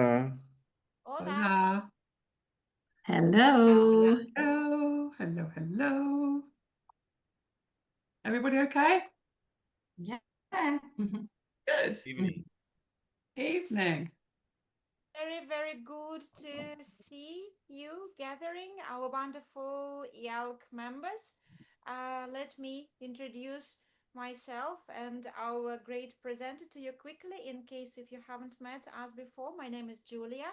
Hola. Hola. Hola. Hello. Hello. Hello. Hello. Everybody okay? Yeah. Good. Evening. Evening. Very, very good to see you gathering, our wonderful IALC members. Let me introduce myself and our great presenter to you quickly, in case if you haven't met us before. My name is Julia.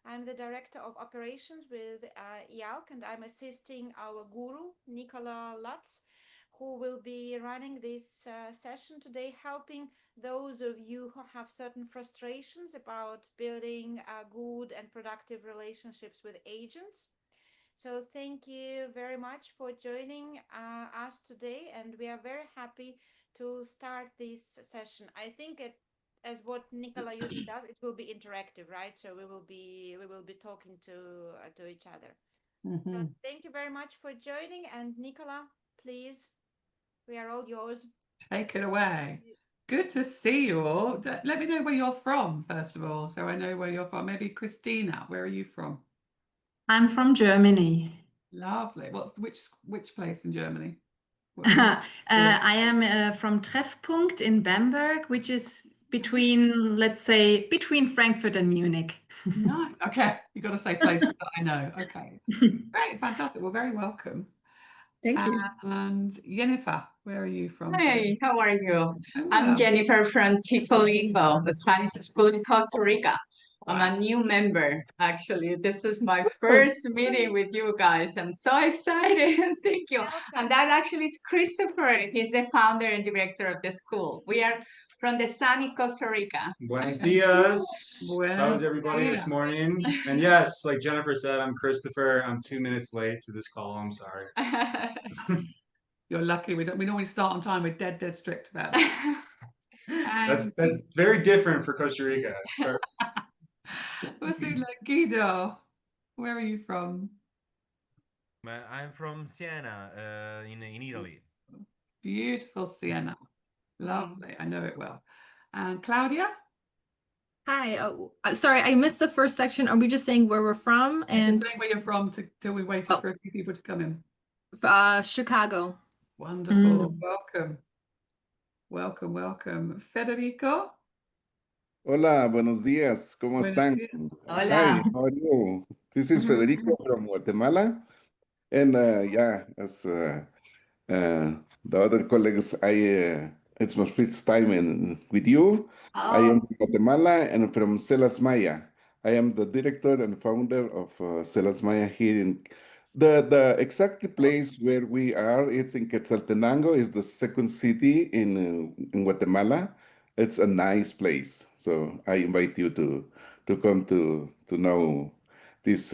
I'm the Director of Operations with IALC, and I'm assisting our guru, Nicola Lutz, who will be running this session today, helping those of you who have certain frustrations about building good and productive relationships with agents. So thank you very much for joining us today, and we are very happy to start this session. I think as what Nicola usually does, it will be interactive, right? So we will be talking to each other. So thank you very much for joining, and Nicola, please, we are all yours. Take it away. Good to see you all. Let me know where you're from, first of all, so I know where you're from. Maybe Christina, where are you from? I'm from Germany. Lovely. Which place in Germany? I am from Treffpunkt in Bamberg, which is between, let's say, between Frankfurt and Munich. No. Okay. You've got to say places that I know. Okay. Great. Fantastic. Well, very welcome. Thank you. And Jennifer, where are you from? Hey, how are you? Hello. I'm Jennifer from Tifolingo, the Spanish school in Costa Rica. I'm Wow. a new member, actually. This is my first meeting with you guys. I'm so excited. Thank you. Welcome. And that actually is Christopher. He's the founder and director of the school. We are from the sunny Costa Rica. Buenos dias. Buenos How is everybody dias. this morning? And yes, like Jennifer said, I'm Christopher. I'm 2 minutes late to this call. I'm sorry. You're lucky. We normally start on time. We're dead strict about it. That's very different for Costa Rica. Guido, where are you from? I'm from Siena, in Italy. Beautiful Siena. Lovely. I know it well. And Claudia? Hi. Sorry, I missed the first section. Are we just saying where we're from? And just saying where you're from till we waited for a few people to come in. Chicago. Wonderful. Welcome. Federico? Hola, buenos días. ¿Cómo están? Hola. Hi, how are you? This is Federico from Guatemala. And as the other colleagues, it's my first time with you. I am from Guatemala and from Celas Maya. I am the director and founder of Celas Maya here in the exact place where we are. It's in Quetzaltenango. Is the second city in Guatemala. It's a nice place. So I invite you to come to know this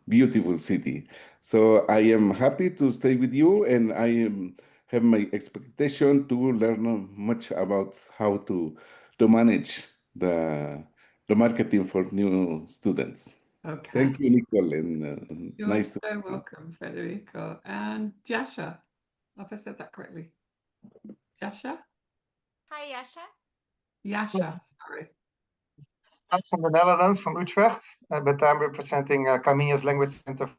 beautiful city. So I am happy to stay with you, and I have my expectation to learn much about how to manage the marketing for new students. Okay. Thank you, Nicole, and You're nice to so welcome, Federico. And Jasha, if I said that correctly. Jasha? Hi, Yasha. Yasha, sorry. I'm from the Netherlands, from Utrecht, but I'm representing Camille's Language Center.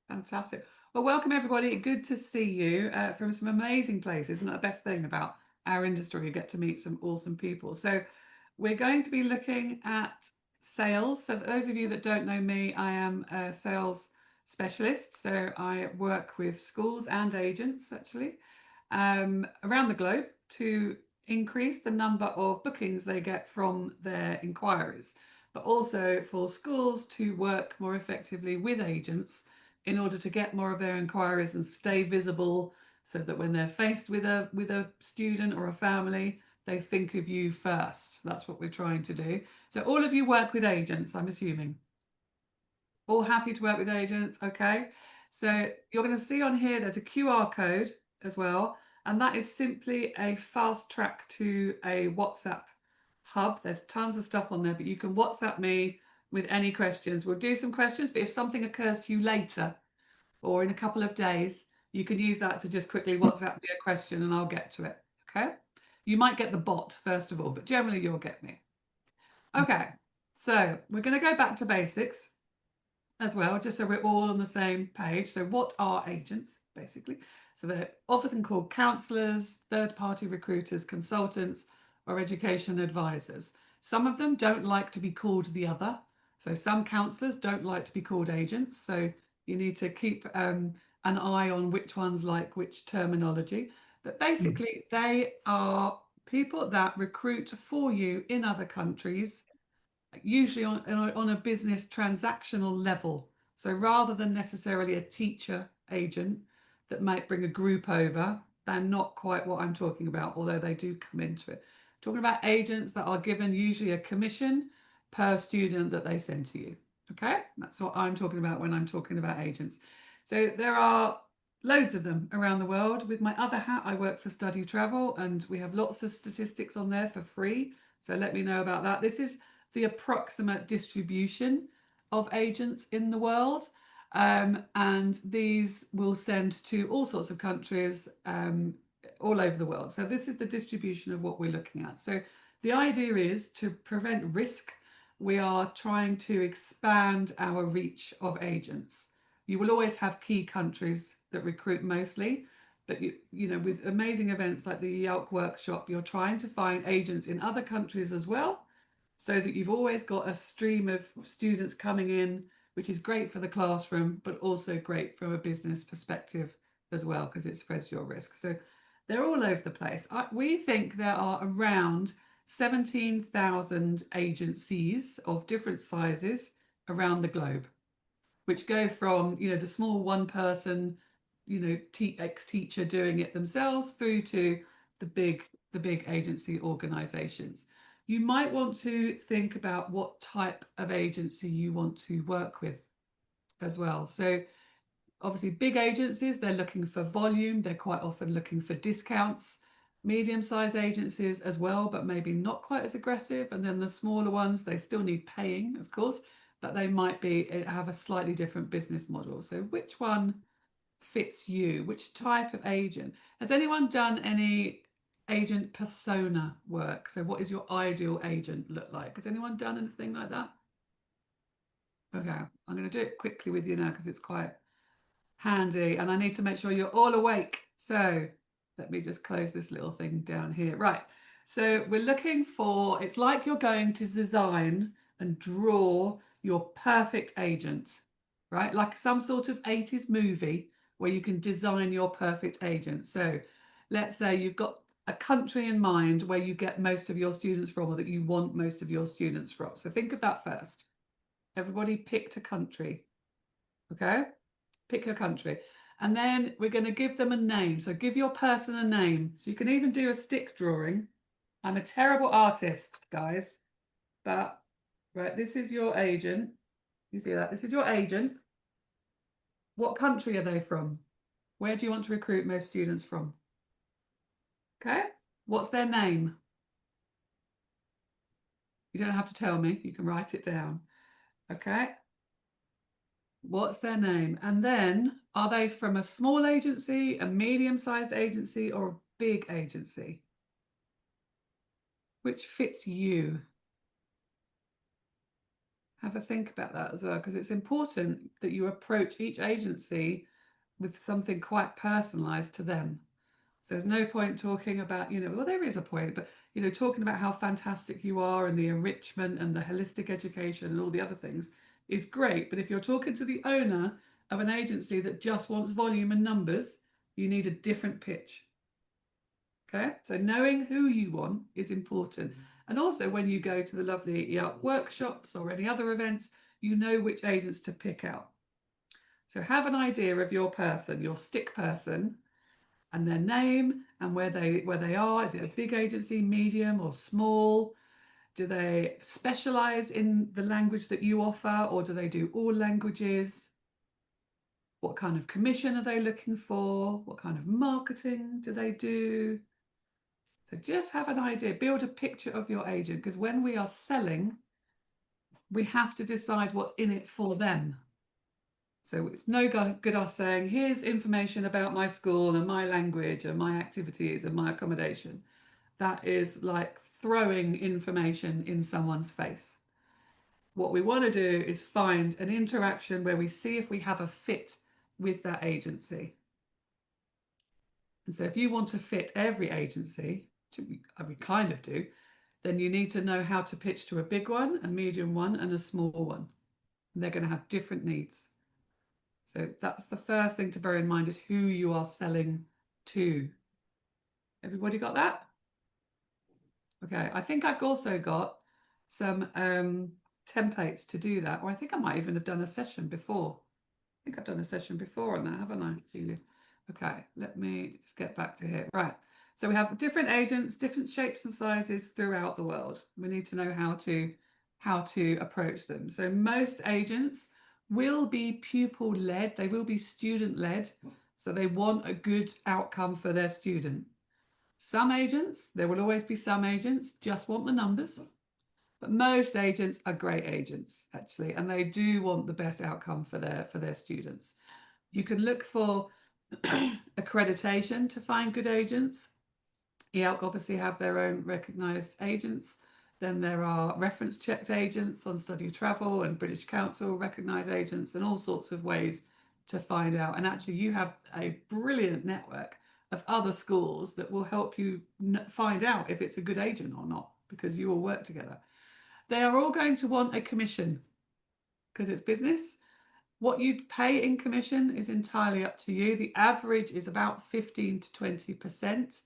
Fantastic. Well, welcome everybody. Good to see you from some amazing places. Isn't that the best thing about our industry? You get to meet some awesome people. So we're going to be looking at sales. So those of you that don't know me, I am a sales specialist. So I work with schools and agents actually around the globe to increase the number of bookings they get from their inquiries, but also for schools to work more effectively with agents in order to get more of their inquiries and stay visible, so that when they're faced with a student or a family, they think of you first. That's what we're trying to do. So all of you work with agents, I'm assuming. All happy to work with agents, okay? So you're going to see on here there's a QR code as well, and that is simply a fast track to a WhatsApp hub. There's tons of stuff on there, but you can WhatsApp me with any questions. We'll do some questions, but if something occurs to you later or in a couple of days, you can use that to just quickly WhatsApp me a question and I'll get to it, okay? You might get the bot first of all, but generally you'll get me. Okay, so we're going to go back to basics as well, just so we're all on the same page. So what are agents, basically? So they're often called counsellors, third-party recruiters, consultants, or education advisors. Some of them don't like to be called the other. So some counsellors don't like to be called agents. So you need to keep an eye on which ones like which terminology. But basically, they are people that recruit for you in other countries, usually on a business transactional level. So rather than necessarily a teacher agent that might bring a group over, they're not quite what I'm talking about, although they do come into it. Talking about agents that are given usually a commission per student that they send to you. Okay, that's what I'm talking about when I'm talking about agents. So there are loads of them around the world. With my other hat, I work for Study Travel, and we have lots of statistics on there for free. So let me know about that. This is the approximate distribution of agents in the world. And these will send to all sorts of countries all over the world. So this is the distribution of what we're looking at. So the idea is to prevent risk. We are trying to expand our reach of agents. You will always have key countries that recruit mostly, but you know, with amazing events like the IALC workshop, you're trying to find agents in other countries as well, so that you've always got a stream of students coming in, which is great for the classroom, but also great from a business perspective as well, because it spreads your risk. So they're all over the place. We think there are around 17,000 agencies of different sizes around the globe, which go from, you know, the small one person, you know, ex-teacher doing it themselves, through to the big agency organizations. You might want to think about what type of agency you want to work with as well. So obviously big agencies, they're looking for volume. They're quite often looking for discounts. Medium-sized agencies as well, but maybe not quite as aggressive. And then the smaller ones, they still need paying, of course, but they might have a slightly different business model. So which one fits you? Which type of agent? Has anyone done any agent persona work? So what is your ideal agent look like? Has anyone done anything like that? Okay, I'm going to do it quickly with you now because it's quite handy and I need to make sure you're all awake. So let me just close this little thing down here. Right, so we're looking for, it's like you're going to design and draw your perfect agent, right? Like some sort of 80s movie where you can design your perfect agent. So let's say you've got a country in mind where you get most of your students from, or that you want most of your students from. So think of that first. Everybody picked a country, okay? Pick your country. And then we're going to give them a name. So give your person a name. So you can even do a stick drawing. I'm a terrible artist, guys. But, right, this is your agent. You see that? This is your agent. What country are they from? Where do you want to recruit most students from? Okay. What's their name? You don't have to tell me. You can write it down. Okay. What's their name? And then, are they from a small agency, a medium-sized agency, or a big agency? Which fits you? Have a think about that as well, because it's important that you approach each agency with something quite personalized to them. So there's no point talking about, you know, well, there is a point, but, you know, talking about how fantastic you are and the enrichment and the holistic education and all the other things is great. But if you're talking to the owner of an agency that just wants volume and numbers, you need a different pitch. Okay, so knowing who you want is important. And also when you go to the lovely IALC workshops or any other events, you know which agents to pick out. So have an idea of your person, your stick person, and their name and where they are. Is it a big agency, medium, or small? Do they specialize in the language that you offer, or do they do all languages? What kind of commission are they looking for? What kind of marketing do they do? So just have an idea, build a picture of your agent, because when we are selling, we have to decide what's in it for them. So it's no good us saying, here's information about my school and my language and my activities and my accommodation. That is like throwing information in someone's face. What we want to do is find an interaction where we see if we have a fit with that agency. And so if you want to fit every agency, we kind of do, then you need to know how to pitch to a big one, a medium one, and a small one. And they're going to have different needs. So that's the first thing to bear in mind, is who you are selling to. Everybody got that? Okay, I think I've also got some templates to do that, or I think I might even have done a session before. I think I've done a session before on that, haven't I, Julia? Okay, let me just get back to here. Right, so we have different agents, different shapes and sizes throughout the world. We need to know how to approach them. So most agents will be pupil-led, they will be student-led, so they want a good outcome for their student. Some agents, there will always be some agents, just want the numbers. But most agents are great agents, actually, and they do want the best outcome for their students. You can look for accreditation to find good agents. IALC obviously have their own recognised agents. Then there are reference checked agents on study travel, and British Council recognise agents, and all sorts of ways to find out. And actually you have a brilliant network of other schools that will help you find out if it's a good agent or not, because you all work together. They are all going to want a commission because it's business. What you'd pay in commission is entirely up to you. The average is about 15 to 20%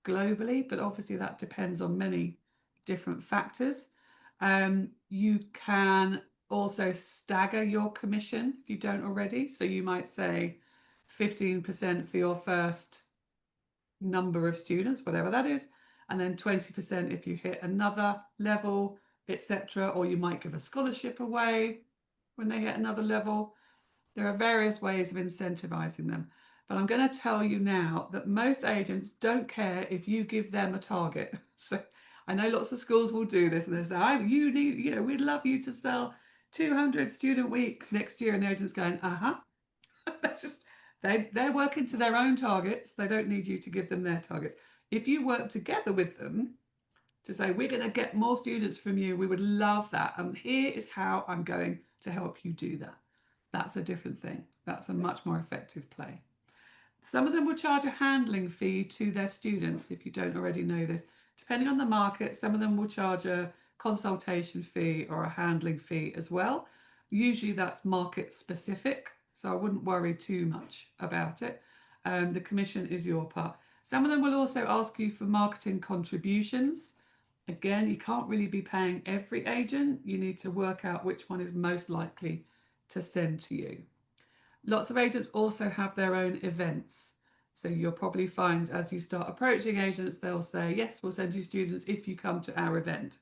globally, but obviously that depends on many different factors. You can also stagger your commission if you don't already. So you might say 15% for your first number of students, whatever that is, and then 20% if you hit another level, etc. Or you might give a scholarship away when they hit another level. There are various ways of incentivizing them. But I'm going to tell you now that most agents don't care if you give them a target. So I know lots of schools will do this, and they say, we'd love you to sell 200 student weeks next year. And the agent's going, That's just, they're working to their own targets. They don't need you to give them their targets. If you work together with them to say, we're going to get more students from you, we would love that. And here is how I'm going to help you do that. That's a different thing. That's a much more effective play. Some of them will charge a handling fee to their students, if you don't already know this. Depending on the market, some of them will charge a consultation fee or a handling fee as well. Usually that's market specific, so I wouldn't worry too much about it. The commission is your part. Some of them will also ask you for marketing contributions. Again, you can't really be paying every agent. You need to work out which one is most likely to send to you. Lots of agents also have their own events. So you'll probably find as you start approaching agents, they'll say, yes, we'll send you students if you come to our event.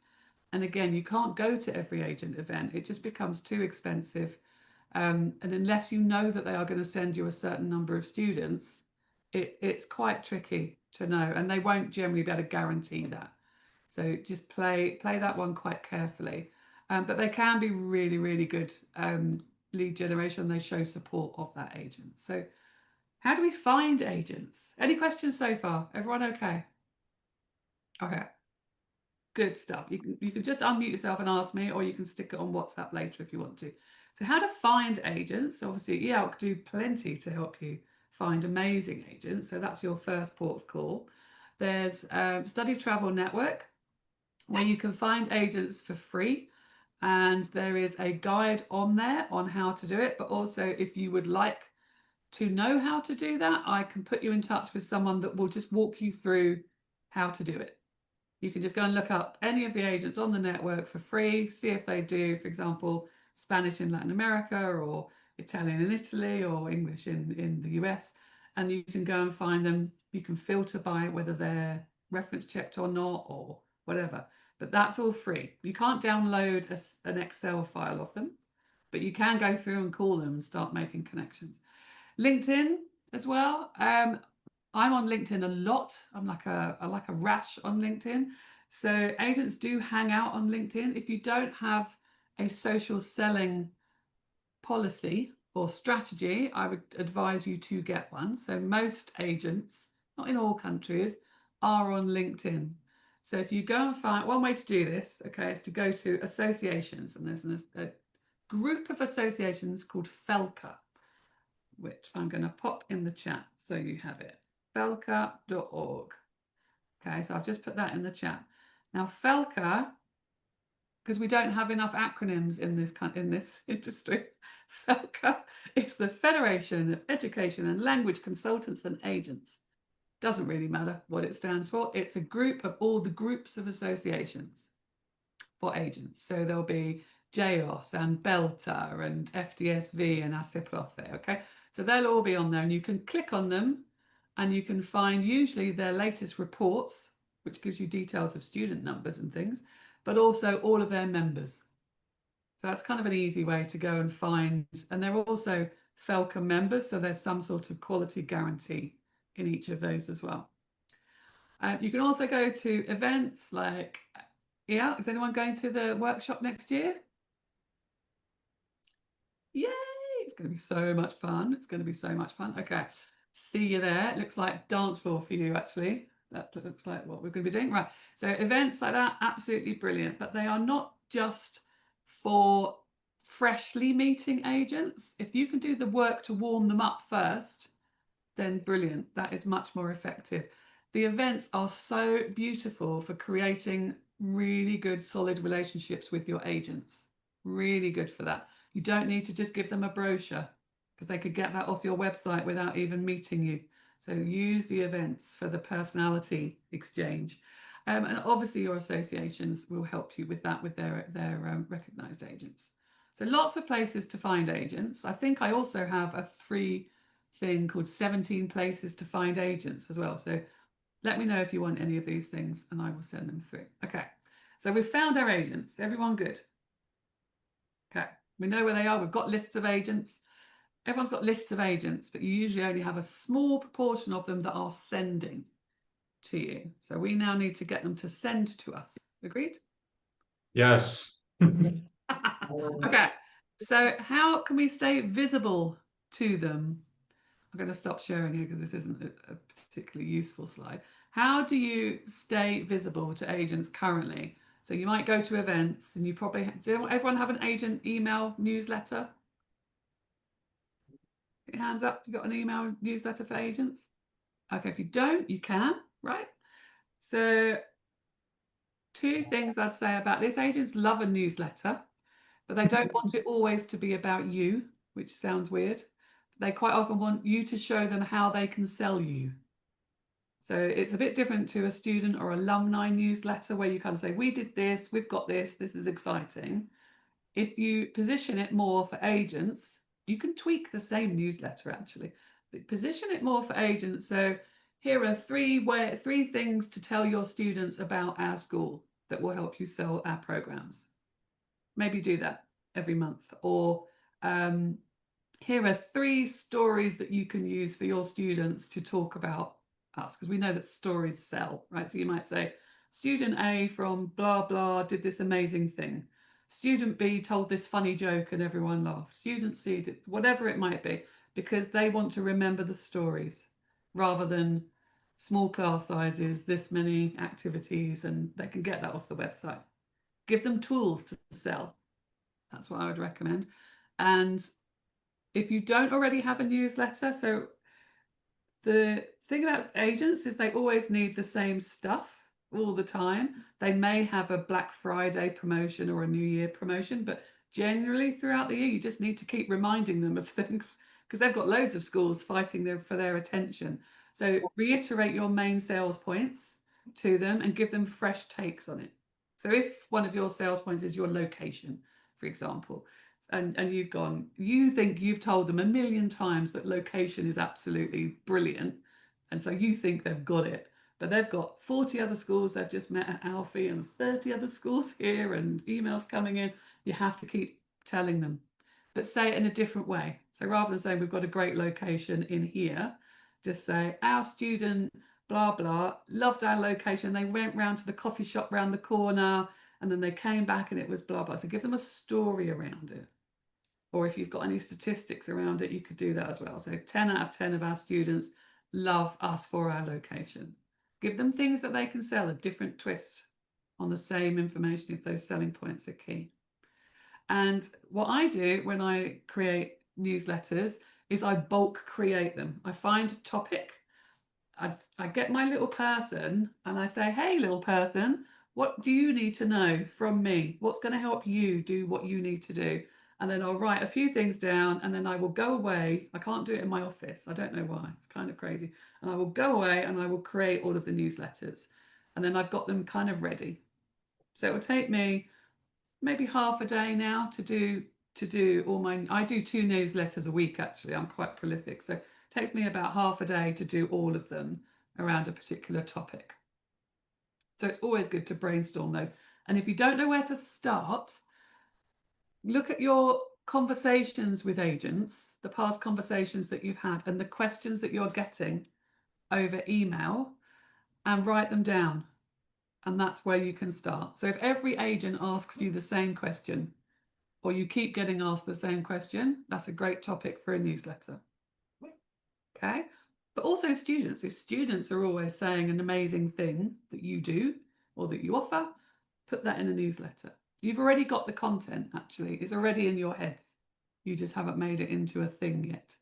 And again, you can't go to every agent event. It just becomes too expensive. And unless you know that they are going to send you a certain number of students, it's quite tricky to know. And they won't generally be able to guarantee that. So just play that one quite carefully. But they can be really, really good lead generation. They show support of that agent. So how do we find agents? Any questions so far? Everyone okay? Okay. Good stuff. You can just unmute yourself and ask me, or you can stick it on WhatsApp later if you want to. So how to find agents? Obviously, IALC do plenty to help you find amazing agents. So that's your first port of call. There's Study Travel Network, where you can find agents for free. And there is a guide on there on how to do it. But also, if you would like to know how to do that, I can put you in touch with someone that will just walk you through how to do it. You can just go and look up any of the agents on the network for free, see if they do, for example, Spanish in Latin America, or Italian in Italy, or English in the US. And you can go and find them. You can filter by whether they're reference checked or not, or whatever. But that's all free. You can't download an Excel file of them, but you can go through and call them and start making connections. LinkedIn as well. I'm on LinkedIn a lot. I'm like a rash on LinkedIn. So agents do hang out on LinkedIn. If you don't have a social selling policy or strategy, I would advise you to get one. So most agents, not in all countries, are on LinkedIn. So if you go and find, one way to do this, okay, is to go to associations, and there's a group of associations called FELCA, which I'm going to pop in the chat so you have it, felca.org. Okay, so I've just put that in the chat. Now FELCA, because we don't have enough acronyms in this industry, FELCA is the Federation of Education and Language Consultants and Agents. Doesn't really matter what it stands for. It's a group of all the groups of associations for agents. So there'll be JOS and Belter and FDSV and ASIPROFE, okay? So they'll all be on there, and you can click on them and you can find usually their latest reports, which gives you details of student numbers and things, but also all of their members. So that's kind of an easy way to go and find, and they're also FELCA members, so there's some sort of quality guarantee in each of those as well. You can also go to events like, yeah, is anyone going to the workshop next year? Yay, it's going to be so much fun. It's going to be so much fun. Okay, see you there. It looks like dance floor for you, actually. That looks like what we're going to be doing. Right, so events like that, absolutely brilliant, but they are not just for freshly meeting agents. If you can do the work to warm them up first, then brilliant. That is much more effective. The events are so beautiful for creating really good, solid relationships with your agents. Really good for that. You don't need to just give them a brochure, because they could get that off your website without even meeting you. So use the events for the personality exchange. And obviously your associations will help you with that, with their recognised agents. So lots of places to find agents. I think I also have a free thing called 17 places to find agents as well. So let me know if you want any of these things and I will send them through. Okay, so we've found our agents. Everyone good? Okay, we know where they are. We've got lists of agents. Everyone's got lists of agents, but you usually only have a small proportion of them that are sending to you. So we now need to get them to send to us. Agreed? Yes. Okay, so how can we stay visible to them? I'm going to stop sharing here because this isn't a particularly useful slide. How do you stay visible to agents currently? So you might go to events, and you probably, does everyone have an agent email newsletter? Put your hands up. You got an email newsletter for agents? Okay, if you don't, you can, right? So two things I'd say about this. Agents love a newsletter, but they don't want it always to be about you, which sounds weird. They quite often want you to show them how they can sell you. So it's a bit different to a student or alumni newsletter where you kind of say, we did this, we've got this is exciting. If you position it more for agents, you can tweak the same newsletter actually, but position it more for agents. So here are three things to tell your students about our school that will help you sell our programs. Maybe do that every month. Or here are 3 stories that you can use for your students to talk about us, because we know that stories sell, right? So you might say, student A from blah, blah did this amazing thing. Student B told this funny joke and everyone laughed. Student C did whatever it might be, because they want to remember the stories rather than small class sizes, this many activities, and they can get that off the website. Give them tools to sell. That's what I would recommend. And if you don't already have a newsletter, so the thing about agents is they always need the same stuff all the time. They may have a Black Friday promotion or a New Year promotion, but generally throughout the year, you just need to keep reminding them of things, because they've got loads of schools fighting for their attention. So reiterate your main sales points to them and give them fresh takes on it. So if one of your sales points is your location, for example, and you think you've told them 1,000,000 times that location is absolutely brilliant, and so you think they've got it, but they've got 40 other schools they've just met at Alfie and 30 other schools here and emails coming in. You have to keep telling them, but say it in a different way. So rather than saying we've got a great location in here, just say our student blah blah loved our location, they went round to the coffee shop round the corner, and then they came back and it was blah blah. So give them a story around it. Or if you've got any statistics around it, you could do that as well. So 10 out of 10 of our students love us for our location. Give them things that they can sell, a different twist on the same information if those selling points are key. And what I do when I create newsletters is I bulk create them. I find a topic, I get my little person and I say, hey, little person, what do you need to know from me? What's going to help you do what you need to do? And then I'll write a few things down and then I will go away. I can't do it in my office. I don't know why. It's kind of crazy. And I will go away and I will create all of the newsletters. And then I've got them kind of ready. So it will take me maybe half a day now to do all my, I do 2 newsletters a week actually. I'm quite prolific. So it takes me about half a day to do all of them around a particular topic. So it's always good to brainstorm those. And if you don't know where to start, look at your conversations with agents, the past conversations that you've had and the questions that you're getting over email, and write them down. And that's where you can start. So if every agent asks you the same question, or you keep getting asked the same question, that's a great topic for a newsletter. Okay. But also students, if students are always saying an amazing thing that you do or that you offer, put that in a newsletter. You've already got the content, actually. It's already in your heads. You just haven't made it into a thing yet.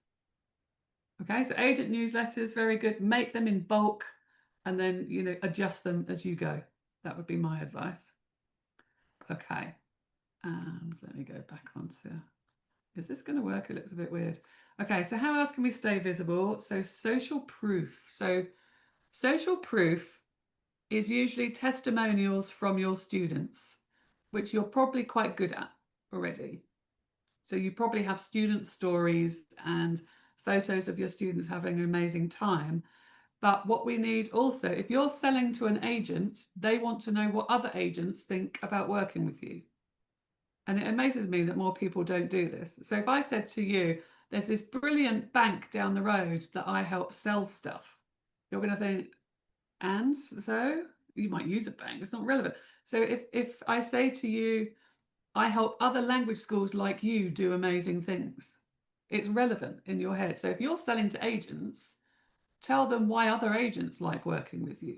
Okay, so agent newsletters, very good. Make them in bulk and then, you know, adjust them as you go. That would be my advice. Okay, and let me go back onto, is this going to work? It looks a bit weird. Okay, so how else can we stay visible? So social proof. So social proof is usually testimonials from your students, which you're probably quite good at already. So you probably have student stories and photos of your students having an amazing time. But what we need also, if you're selling to an agent, they want to know what other agents think about working with you. And it amazes me that more people don't do this. So if I said to you, there's this brilliant bank down the road that I help sell stuff, you're going to think, and so you might use a bank, it's not relevant. So if I say to you, I help other language schools like you do amazing things, it's relevant in your head. So if you're selling to agents, tell them why other agents like working with you.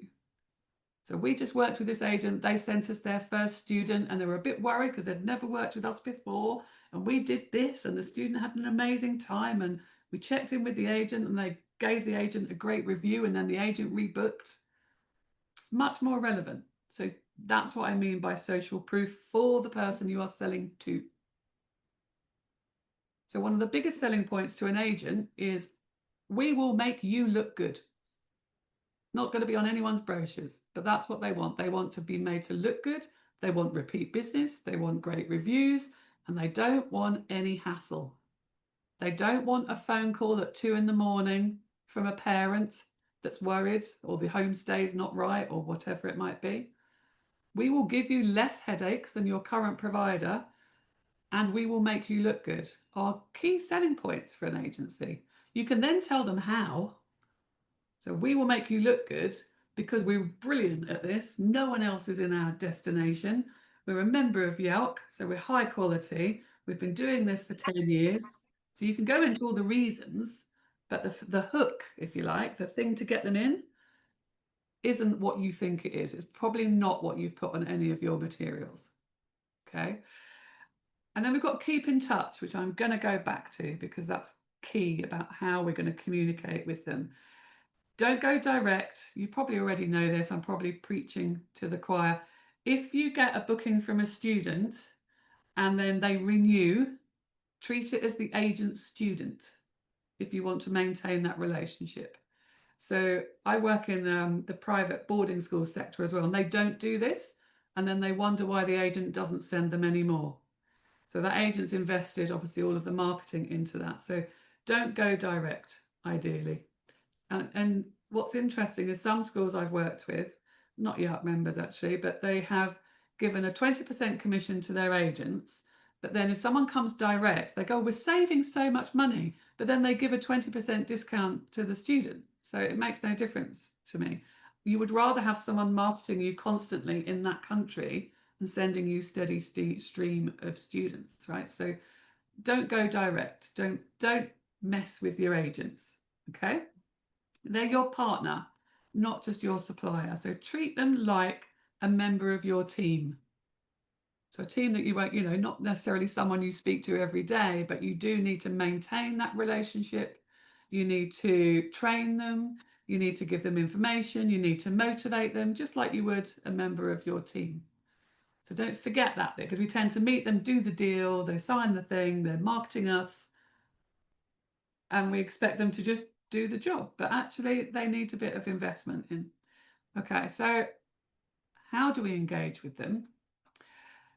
So we just worked with this agent. They sent us their first student and they were a bit worried because they'd never worked with us before. And we did this and the student had an amazing time. And we checked in with the agent and they gave the agent a great review and then the agent rebooked. Much more relevant. So that's what I mean by social proof for the person you are selling to. So one of the biggest selling points to an agent is we will make you look good. Not going to be on anyone's brochures, but that's what they want. They want to be made to look good. They want repeat business. They want great reviews, and they don't want any hassle. They don't want a phone call at 2 a.m. from a parent that's worried or the homestay is not right or whatever it might be. We will give you less headaches than your current provider, and we will make you look good. Are key selling points for an agency. You can then tell them how. So we will make you look good because we're brilliant at this. No one else is in our destination. We're a member of IALC, so we're high quality. We've been doing this for 10 years. So you can go into all the reasons, but the hook, if you like, the thing to get them in, isn't what you think it is. It's probably not what you've put on any of your materials. Okay. And then we've got keep in touch, which I'm going to go back to because that's key about how we're going to communicate with them. Don't go direct. You probably already know this. I'm probably preaching to the choir. If you get a booking from a student and then they renew, treat it as the agent's student if you want to maintain that relationship. So I work in the private boarding school sector as well, and they don't do this. And then they wonder why the agent doesn't send them any more. So that agent's invested, obviously, all of the marketing into that. So don't go direct, ideally. And what's interesting is some schools I've worked with, not IALC members actually, but they have given a 20% commission to their agents. But then if someone comes direct, they go, we're saving so much money, but then they give a 20% discount to the student. So it makes no difference to me. You would rather have someone marketing you constantly in that country and sending you steady stream of students, right? So don't go direct. Don't mess with your agents, okay? They're your partner. not just your supplier. So treat them like a member of your team. So a team that you won't, not necessarily someone you speak to every day, but you do need to maintain that relationship. You need to train them. You need to give them information. You need to motivate them, just like you would a member of your team. So don't forget that bit, because we tend to meet them, do the deal, they sign the thing, they're marketing us, and we expect them to just do the job. But actually, they need a bit of investment in. Okay, so how do we engage with them?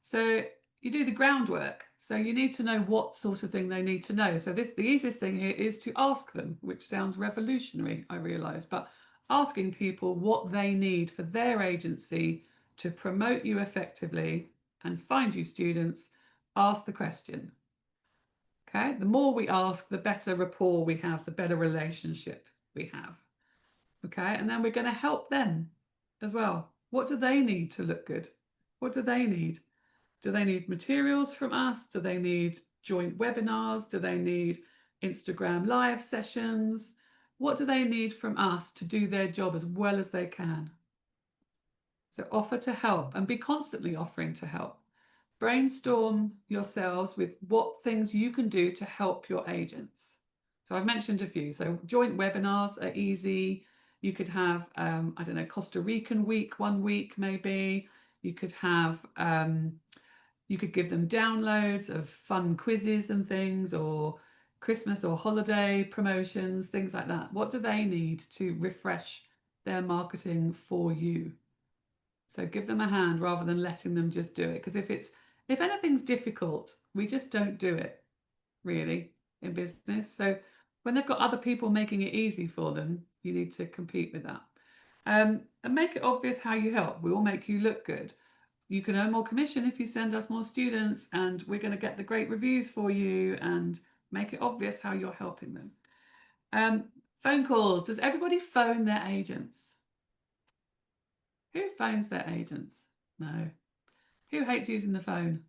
So you do the groundwork. So you need to know what sort of thing they need to know. So the easiest thing here is to ask them, which sounds revolutionary, I realise, but asking people what they need for their agency to promote you effectively and find you students. Ask the question. Okay, the more we ask, the better rapport we have, the better relationship we have. Okay, and then we're going to help them as well. What do they need to look good? What do they need? Do they need materials from us? Do they need joint webinars? Do they need Instagram live sessions? What do they need from us to do their job as well as they can? So offer to help and be constantly offering to help. Brainstorm yourselves with what things you can do to help your agents. So I've mentioned a few. So joint webinars are easy. You could have, I don't know, Costa Rican week, 1 week maybe. You could have, you could give them downloads of fun quizzes and things, or Christmas or holiday promotions, things like that. What do they need to refresh their marketing for you? So give them a hand rather than letting them just do it. Because if anything's difficult, we just don't do it, really, in business. So when they've got other people making it easy for them, you need to compete with that. And make it obvious how you help. We will make you look good. You can earn more commission if you send us more students, and we're going to get the great reviews for you, and make it obvious how you're helping them. Phone calls. Does everybody phone their agents? Who phones their agents? No. Who hates using the phone?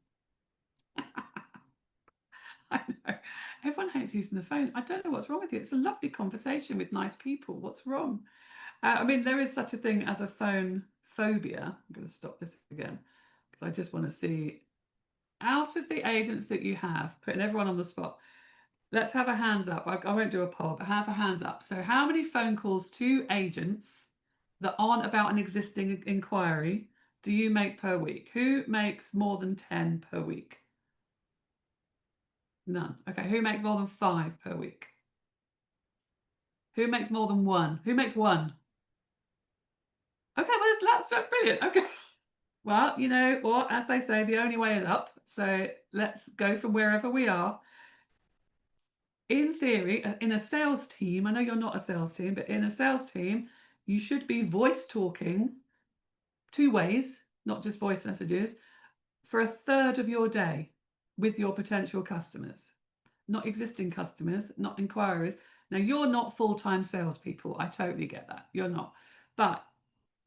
I know. Everyone hates using the phone. I don't know what's wrong with you. It's a lovely conversation with nice people. What's wrong? I mean, there is such a thing as a phone phobia. I'm going to stop this again because I just want to see, out of the agents that you have, putting everyone on the spot, let's have a hands up. I won't do a poll, but have a hands up. So how many phone calls to agents that aren't about an existing inquiry do you make per week? Who makes more than 10 per week? None. Okay, who makes more than 5 per week? Who makes more than 1? Who makes 1? Okay, well, that's brilliant. Okay. Well, you know what? As they say, the only way is up. So let's go from wherever we are. In theory, in a sales team, I know you're not a sales team, but in a sales team, you should be voice talking 2 ways, not just voice messages, for 1/3 of your day with your potential customers, not existing customers, not inquiries. Now, you're not full-time salespeople. I totally get that. You're not. But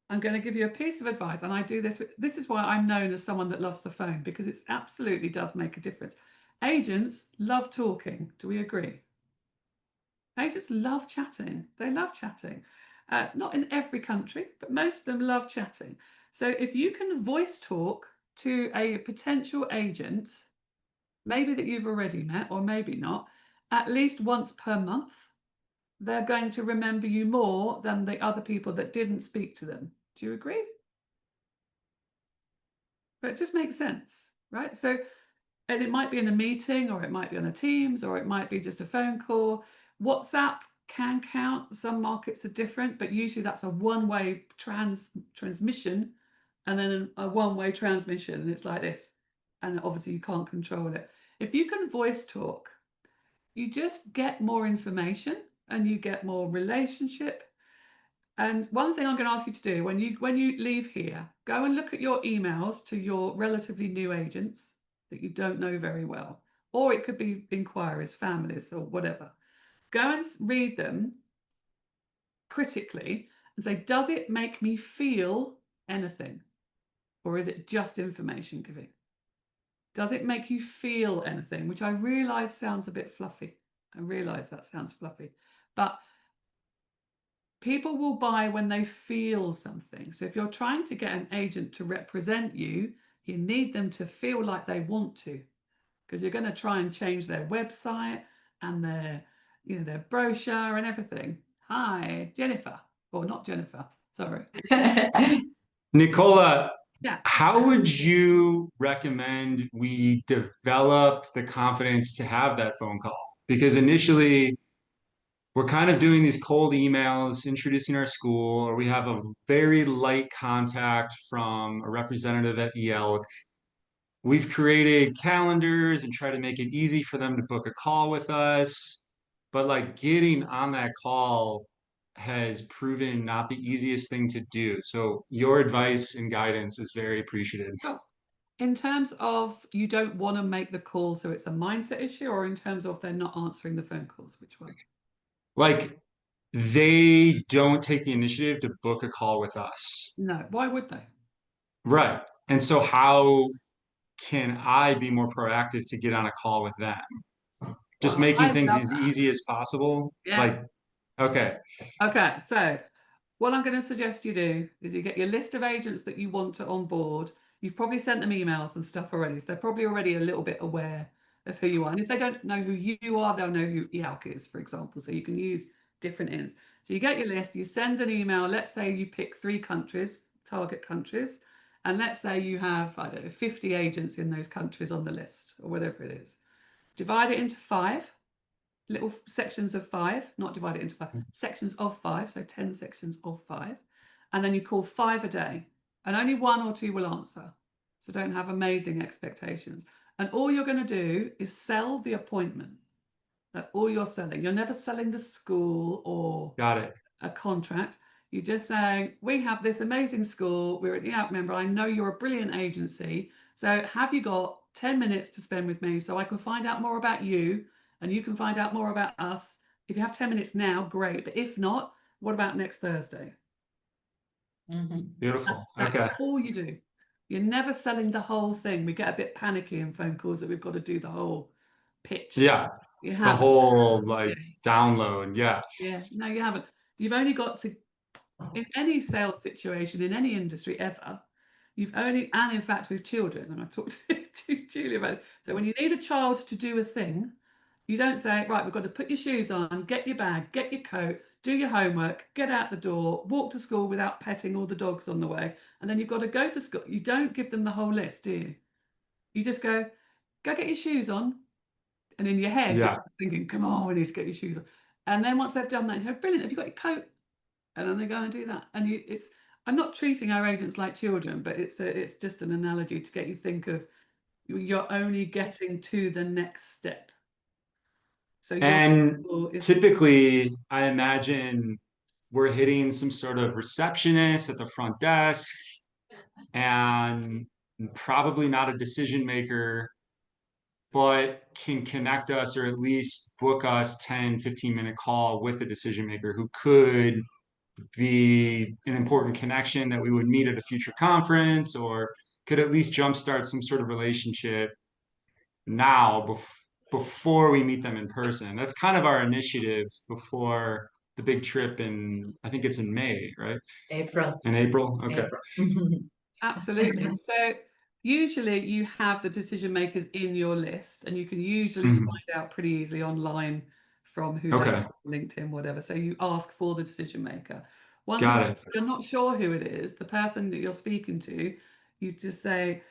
I'm going to give you a piece of advice, and I do this. This is why I'm known as someone that loves the phone, because it absolutely does make a difference. Agents love talking. Do we agree? Agents love chatting. They love chatting. Not in every country, but most of them love chatting. So if you can voice talk to a potential agent, maybe that you've already met or maybe not, at least once per month, they're going to remember you more than the other people that didn't speak to them. Do you agree? But it just makes sense, right? So, and it might be in a meeting, or it might be on a Teams, or it might be just a phone call. WhatsApp can count. Some markets are different, but usually that's a one-way transmission, and then a one-way transmission, and it's like this. And obviously you can't control it. If you can voice talk, you just get more information and you get more relationship. And one thing I'm going to ask you to do when you leave here, go and look at your emails to your relatively new agents that you don't know very well, or it could be inquiries, families, or whatever. Go and read them critically and say, does it make me feel anything? Or is it just information giving? Does it make you feel anything? Which I realise sounds a bit fluffy. I realise that sounds fluffy. But people will buy when they feel something. So if you're trying to get an agent to represent you, you need them to feel like they want to, because you're going to try and change their website and their brochure and everything. Hi, Jennifer, or not Jennifer, sorry. Nicola, Yeah. how would you recommend we develop the confidence to have that phone call? Because initially, we're kind of doing these cold emails, introducing our school, or we have a very light contact from a representative at IALC. We've created calendars and try to make it easy for them to book a call with us. But like getting on that call has proven not the easiest thing to do. So your advice and guidance is very appreciated. Sure. In terms of you don't want to make the call, so it's a mindset issue, or in terms of they're not answering the phone calls, which one? Like they don't take the initiative to book a call with us. No, why would they? Right. And so how can I be more proactive to get on a call with them? Just Well, making I've things done as that. easy as possible. Yeah. Like, okay. Okay, so what I'm going to suggest you do is you get your list of agents that you want to onboard. You've probably sent them emails and stuff already, so they're probably already a little bit aware of who you are. And if they don't know who you are, they'll know who IALC is, for example. So you can use different ins. So you get your list, you send an email. Let's say you pick 3 countries, target countries, and let's say you have, I don't know, 50 agents in those countries on the list or whatever it is. Divide it into 5 little sections of 5, not divide it into 5, sections of 5, so 10 sections of 5, and then you call 5 a day, and only 1 or 2 will answer. So don't have amazing expectations. And all you're going to do is sell the appointment. That's all you're selling. You're never selling the school or Got it. a contract. You're just saying, we have this amazing school. We're an IALC member. I know you're a brilliant agency. So have you got 10 minutes to spend with me so I can find out more about you and you can find out more about us? If you have 10 minutes now, great. But if not, what about next Thursday? Beautiful. That's Okay. all you do. You're never selling the whole thing. We get a bit panicky in phone calls that we've got to do the whole pitch. Yeah. You The haven't. whole like download. Yeah. Yeah, no, you haven't. You've only got to, in any sales situation, in any industry ever, you've only, and in fact with children, and I talked to Julie about it. So when you need a child to do a thing, you don't say, right, we've got to put your shoes on, get your bag, get your coat, do your homework, get out the door, walk to school without petting all the dogs on the way, and then you've got to go to school. You don't give them the whole list, do you? You just go get your shoes on. And in your head, Yeah. you're thinking, come on, we need to get your shoes on. And then once they've done that, you go, brilliant, have you got your coat? And then they go and do that. And I'm not treating our agents like children, but it's just an analogy to get you think of you're only getting to the next step. So And typically, I imagine we're hitting some sort of receptionist at the front desk and probably not a decision maker, but can connect us or at least book us 10, 15-minute call with a decision maker who could be an important connection that we would meet at a future conference or could at least jumpstart some sort of relationship now before we meet them in person. That's kind of our initiative before the big trip I think it's in May, right? April. In April? Okay. April. Absolutely. So usually you have the decision makers in your list and you can usually find out pretty easily online from who they are, LinkedIn, whatever. So you ask for the decision maker. One thing, if you're not sure who it is, the person that you're speaking to, you just say,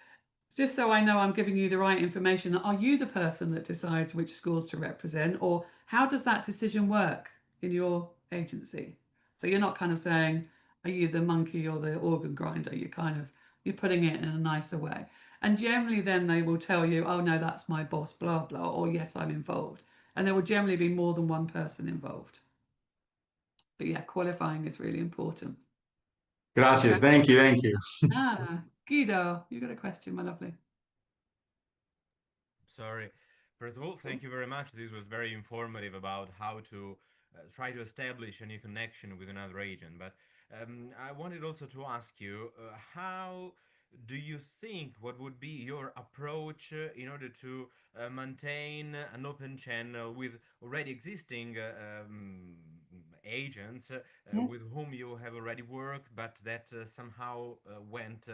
just so I know I'm giving you the right information, are you the person that decides which schools to represent, or how does that decision work in your agency? So you're not kind of saying, are you the monkey or the organ grinder? You're putting it in a nicer way. And generally then they will tell you, oh no, that's my boss, blah, blah, or yes, I'm involved. And there will generally be more than one person involved. But yeah, qualifying is really important. Gracias. Thank you. Thank you. Guido, you got a question, my lovely. Sorry. First of all, thank you very much. This was very informative about how to try to establish a new connection with another agent. But I wanted also to ask you, how do you think, what would be your approach in order to maintain an open channel with already existing agents with whom you have already worked, but that somehow went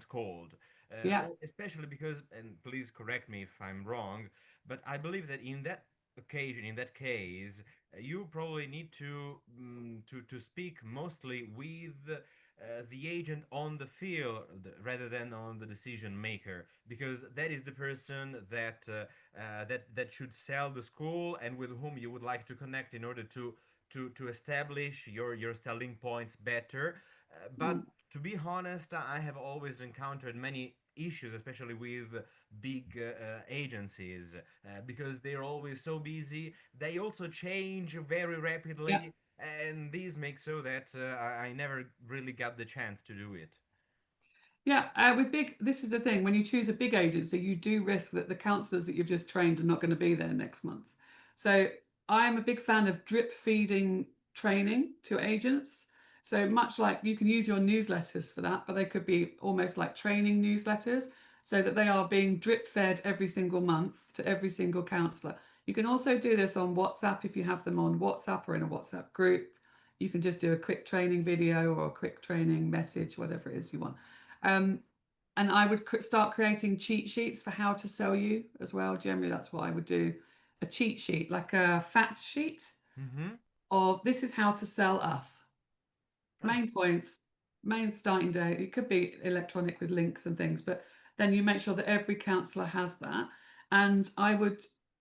cold. Yeah. Especially because, and please correct me if I'm wrong, but I believe that in that occasion, in that case, you probably need to speak mostly with the agent on the field rather than on the decision maker, because that is the person that should sell the school and with whom you would like to connect in order to establish your selling points better. But to be honest, I have always encountered many issues, especially with big agencies, because they're always so busy. They also change very rapidly, and these make so that I never really got the chance to do it. Yeah, this is the thing. When you choose a big agency, you do risk that the counsellors that you've just trained are not going to be there next month. So I'm a big fan of drip feeding training to agents. So much like you can use your newsletters for that, but they could be almost like training newsletters so that they are being drip fed every single month to every single counsellor. You can also do this on WhatsApp if you have them on WhatsApp or in a WhatsApp group. You can just do a quick training video or a quick training message, whatever it is you want. And I would start creating cheat sheets for how to sell you as well. Generally, that's what I would do. A cheat sheet, like a fact sheet of this is how to sell us. Main points, main starting date. It could be electronic with links and things, but then you make sure that every counsellor has that. And I would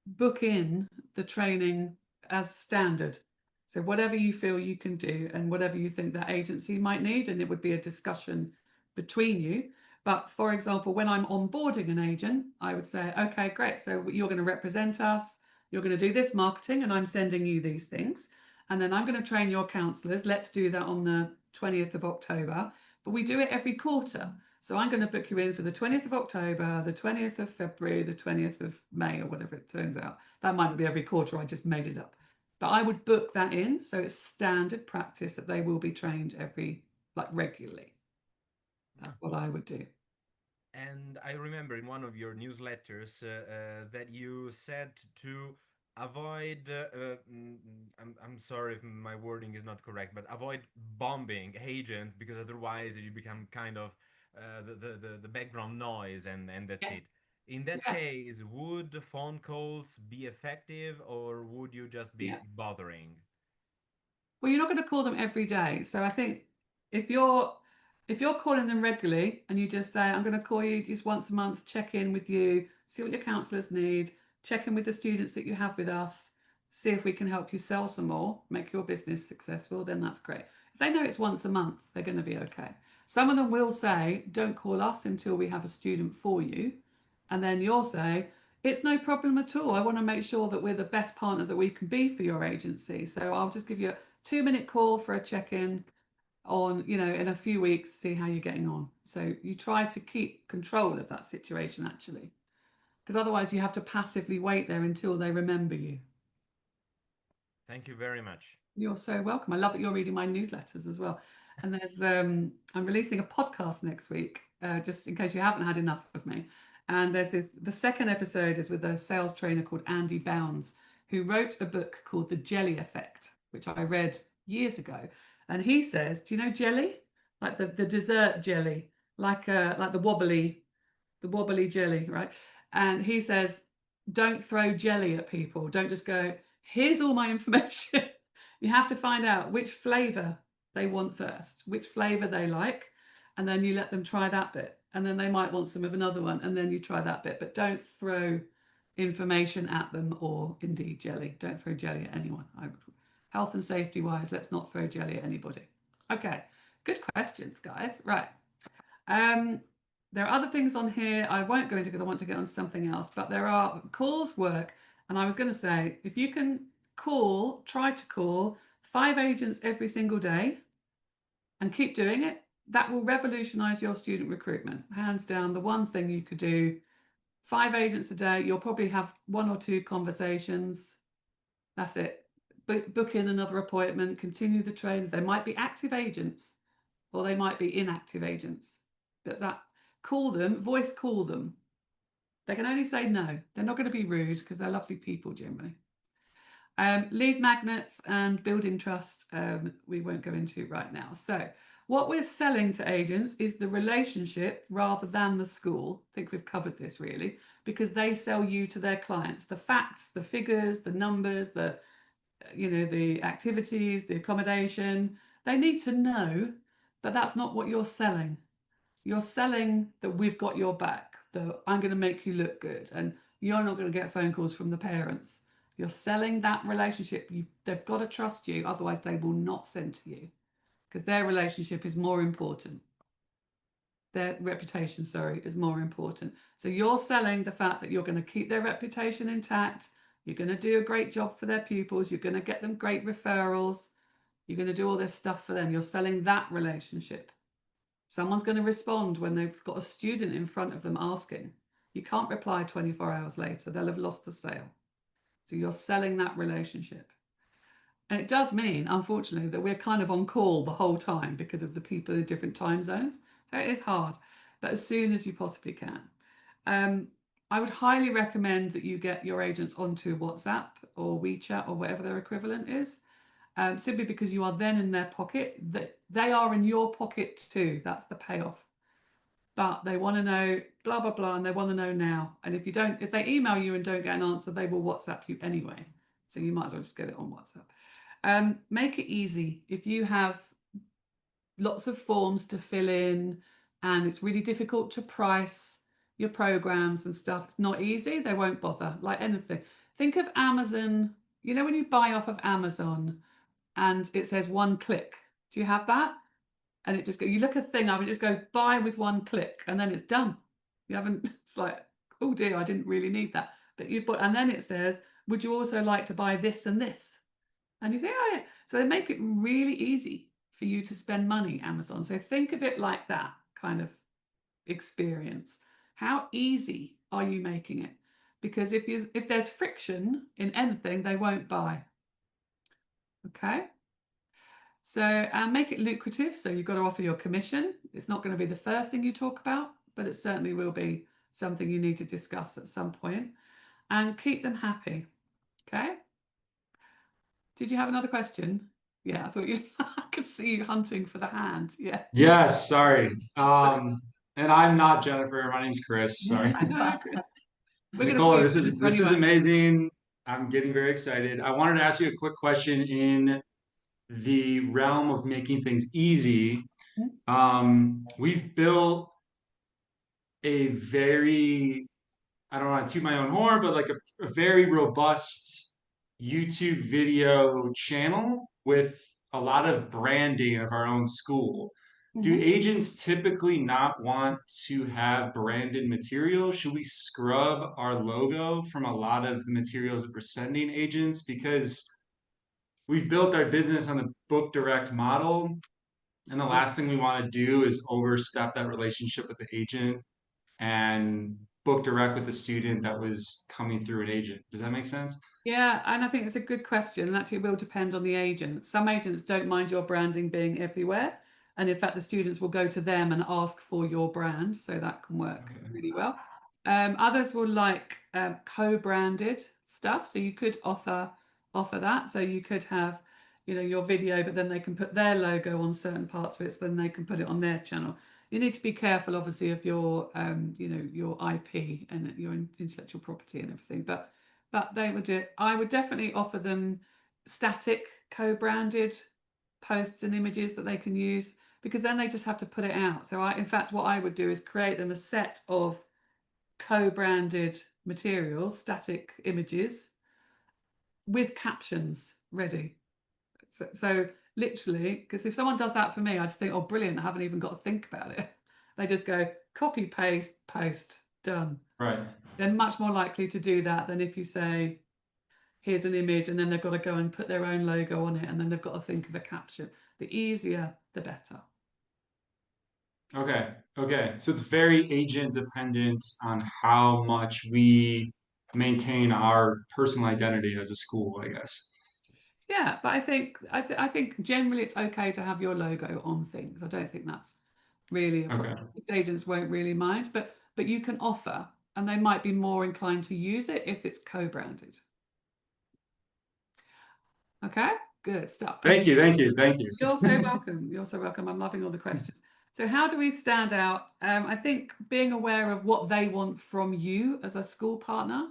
book in the training as standard. So whatever you feel you can do and whatever you think that agency might need, and it would be a discussion between you. But for example, when I'm onboarding an agent, I would say, okay, great. So you're going to represent us. You're going to do this marketing and I'm sending you these things. And then I'm going to train your counsellors. Let's do that on the 20th of October. But we do it every quarter. So I'm going to book you in for the 20th of October, the 20th of February, the 20th of May, or whatever it turns out. That might not be every quarter. I just made it up. But I would book that in. So it's standard practice that they will be trained regularly. That's what I would do. And I remember in one of your newsletters that you said to avoid, I'm sorry if my wording is not correct, but avoid bombing agents, because otherwise you become kind of the background noise and that's it. In that case, would phone calls be effective, or would you just be bothering? Well, you're not going to call them every day. So I think if you're calling them regularly and you just say, I'm going to call you just once a month, check in with you, see what your counsellors need, check in with the students that you have with us, see if we can help you sell some more, make your business successful, then that's great. If they know it's once a month, they're going to be okay. Some of them will say, don't call us until we have a student for you. And then you'll say, it's no problem at all. I want to make sure that we're the best partner that we can be for your agency. So I'll just give you a 2-minute call for a check-in on, in a few weeks, see how you're getting on. So you try to keep control of that situation, actually, because otherwise you have to passively wait there until they remember you. Thank you very much. You're so welcome. I love that you're reading my newsletters as well. And there's I'm releasing a podcast next week, just in case you haven't had enough of me. And the second episode is with a sales trainer called Andy Bounds, who wrote a book called The Jelly Effect, which I read years ago. And he says, do you know jelly? Like the dessert jelly, like the wobbly jelly, right? And he says, don't throw jelly at people. Don't just go, here's all my information. You have to find out which flavor they want first, which flavor they like, and then you let them try that bit. And then they might want some of another one, and then you try that bit. But don't throw information at them, or indeed jelly. Don't throw jelly at anyone. Health and safety wise, let's not throw jelly at anybody. Okay, good questions, guys. Right. There are other things on here I won't go into because I want to get on to something else, but there are calls work. And I was going to say, if you can try to call 5 agents every single day and keep doing it, that will revolutionize your student recruitment. Hands down, the one thing you could do. 5 agents a day, you'll probably have 1 or 2 conversations. That's it. Book in another appointment, continue the training. They might be active agents or they might be inactive agents. But voice call them. They can only say no. They're not going to be rude because they're lovely people generally. Lead magnets and building trust, we won't go into right now. So what we're selling to agents is the relationship rather than the school. I think we've covered this really, because they sell you to their clients, the facts, the figures, the numbers, the activities, the accommodation. They need to know, but that's not what you're selling. You're selling that we've got your back, that I'm going to make you look good, and you're not going to get phone calls from the parents. You're selling that relationship. They've got to trust you, otherwise they will not send to you, because their relationship is more important. Their reputation, is more important. So you're selling the fact that you're going to keep their reputation intact. You're going to do a great job for their pupils. You're going to get them great referrals. You're going to do all this stuff for them. You're selling that relationship. Someone's going to respond when they've got a student in front of them asking. You can't reply 24 hours later. They'll have lost the sale. So you're selling that relationship. And it does mean, unfortunately, that we're kind of on call the whole time because of the people in different time zones. So it is hard, but as soon as you possibly can. I would highly recommend that you get your agents onto WhatsApp or WeChat or whatever their equivalent is, simply because you are then in their pocket. That they are in your pocket too. That's the payoff. But they want to know blah, blah, blah, and they want to know now. And if they email you and don't get an answer, they will WhatsApp you anyway. So you might as well just get it on WhatsApp. Make it easy. If you have lots of forms to fill in and it's really difficult to price your programs and stuff, it's not easy, they won't bother. Like anything. Think of Amazon. You know when you buy off of Amazon and it says one click? Do you have that? And it just you look a thing up and it just goes buy with one click and then it's done. You haven't, it's like, oh dear, I didn't really need that. But you've put, and then it says, would you also like to buy this and this? And you think, oh yeah. So they make it really easy for you to spend money, Amazon. So think of it like that kind of experience. How easy are you making it? Because if there's friction in anything, they won't buy. Okay. So make it lucrative. So you've got to offer your commission. It's not going to be the first thing you talk about, but it certainly will be something you need to discuss at some point. And keep them happy. Okay. Did you have another question? Yeah, I thought I could see you hunting for the hand. Yeah. Yes, sorry. And I'm not Jennifer. My name's Chris. Sorry. Nicola, this is amazing. I'm getting very excited. I wanted to ask you a quick question in the realm of making things easy. We've built a very, I don't want to toot my own horn, but like a very robust YouTube video channel with a lot of branding of our own school. Do agents typically not want to have branded material? Should we scrub our logo from a lot of the materials that we're sending agents? Because we've built our business on the book direct model. And the last thing we want to do is overstep that relationship with the agent and book direct with the student that was coming through an agent. Does that make sense? Yeah, and I think it's a good question. And actually, it will depend on the agent. Some agents don't mind your branding being everywhere. And in fact, the students will go to them and ask for your brand. So that can work really well. Others will like co-branded stuff. So you could offer that. So you could have, your video, but then they can put their logo on certain parts of it. So then they can put it on their channel. You need to be careful, obviously, of your, your IP and your intellectual property and everything. But they would do it. I would definitely offer them static co-branded posts and images that they can use, because then they just have to put it out. So in fact, what I would do is create them a set of co-branded materials, static images with captions ready. So literally, because if someone does that for me, I just think, oh, brilliant, I haven't even got to think about it. They just go copy, paste, post, done. Right. They're much more likely to do that than if you say, here's an image, and then they've got to go and put their own logo on it, and then they've got to think of a caption. The easier, the better. Okay. So it's very agent dependent on how much we maintain our personal identity as a school, I guess. Yeah, but I think generally it's okay to have your logo on things. I don't think that's really a problem. Agents won't really mind, but you can offer, and they might be more inclined to use it if it's co-branded. Okay, good stuff. Thank you, thank you, thank you. You're so welcome. You're so welcome. I'm loving all the questions. So how do we stand out? I think being aware of what they want from you as a school partner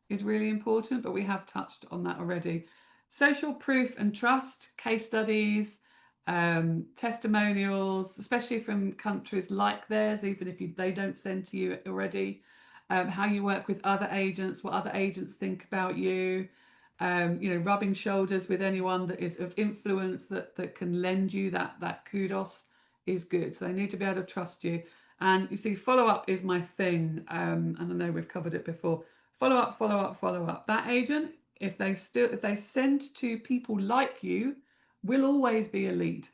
is really important, but we have touched on that already. Social proof and trust, case studies, testimonials, especially from countries like theirs, even if they don't send to you already, how you work with other agents, what other agents think about you, rubbing shoulders with anyone that is of influence that can lend you that kudos is good. So they need to be able to trust you. And you see, follow up is my thing. And I know we've covered it before. Follow up, follow up, follow up. That agent, if they send to people like you, will always be a lead.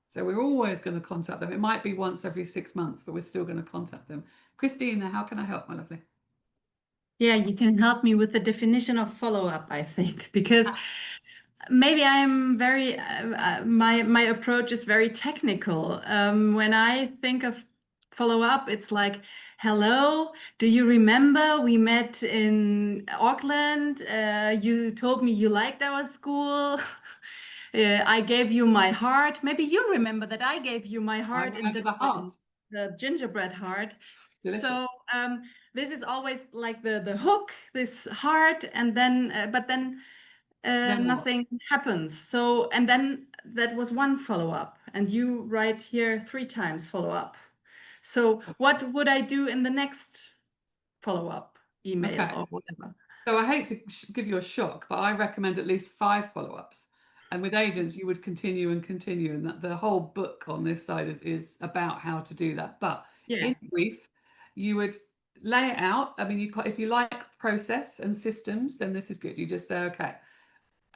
So we're always going to contact them. It might be once every 6 months, but we're still going to contact them. Christina, how can I help, my lovely? Yeah, you can help me with the definition of follow-up, I think, because maybe I'm very, my approach is very technical. When I think of follow-up, it's like, hello, do you remember we met in Auckland? You told me you liked our school. I gave you my heart. Maybe you remember that I gave you my heart in remember the heart. the gingerbread heart. Delicious. So this is always like the hook, this heart, and then but then Then what? nothing happens. So and then that was one follow-up, and you write here 3 times follow-up. So what would I do in the next follow-up email Okay. or whatever? So I hate to give you a shock, but I recommend at least 5 follow-ups. And with agents, you would continue and continue. And that the whole book on this side is about how to do that. But Yeah. in brief, you would lay it out. I mean, if you like process and systems, then this is good. You just say, okay.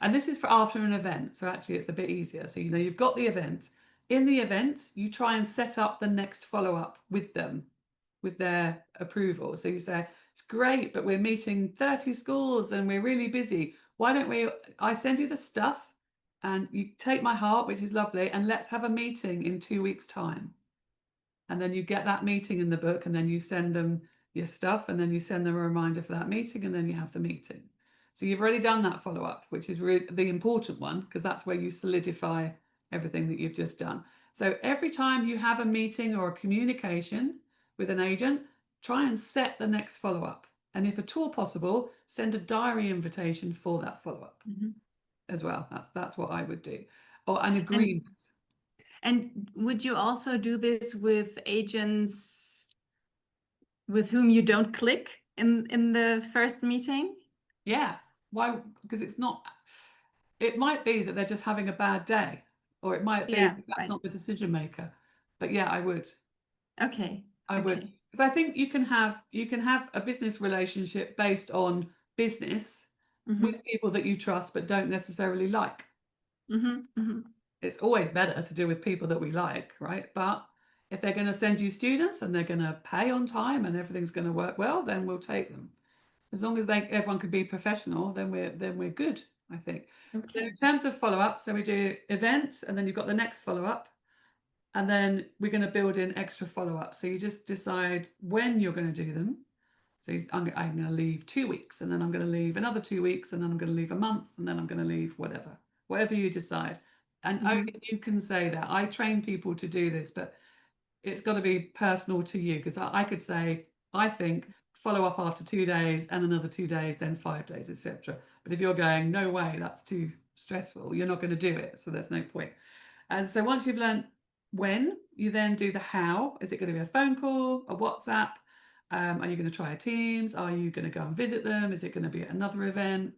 And this is for after an event. So actually, it's a bit easier. So, you've got the event. In the event, you try and set up the next follow-up with them, with their approval. So you say, it's great, but we're meeting 30 schools and we're really busy. Why don't I send you the stuff and you take my heart, which is lovely, and let's have a meeting in 2 weeks' time. And then you get that meeting in the book, and then you send them your stuff, and then you send them a reminder for that meeting, and then you have the meeting. So you've already done that follow-up, which is really the important one, because that's where you solidify everything that you've just done. So every time you have a meeting or a communication with an agent, try and set the next follow-up. And if at all possible, send a diary invitation for that follow-up as well. That's what I would do. Or an agreement. And would you also do this with agents with whom you don't click in the first meeting? Yeah. Why? Because it might be that they're just having a bad day, or it might be that's not the decision maker. But yeah, I would. Okay. I would. Because I think you can have a business relationship based on business with people that you trust but don't necessarily like. It's always better to do with people that we like, right? But if they're going to send you students and they're going to pay on time and everything's going to work well, then we'll take them. As long as everyone can be professional, then we're good, I think. Okay. Then in terms of follow-up, so we do events, and then you've got the next follow-up, and then we're going to build in extra follow-up. So you just decide when you're going to do them. So I'm going to leave 2 weeks, and then I'm going to leave another 2 weeks, and then I'm going to leave a month, and then I'm going to leave whatever you decide. And only you can say that. I train people to do this, but it's got to be personal to you, because I could say, I think follow up after 2 days and another 2 days, then 5 days, etc. But if you're going, no way, that's too stressful, you're not going to do it. So there's no point. And so once you've learned when, you then do the how. Is it going to be a phone call, a WhatsApp? Are you going to try a Teams? Are you going to go and visit them? Is it going to be at another event?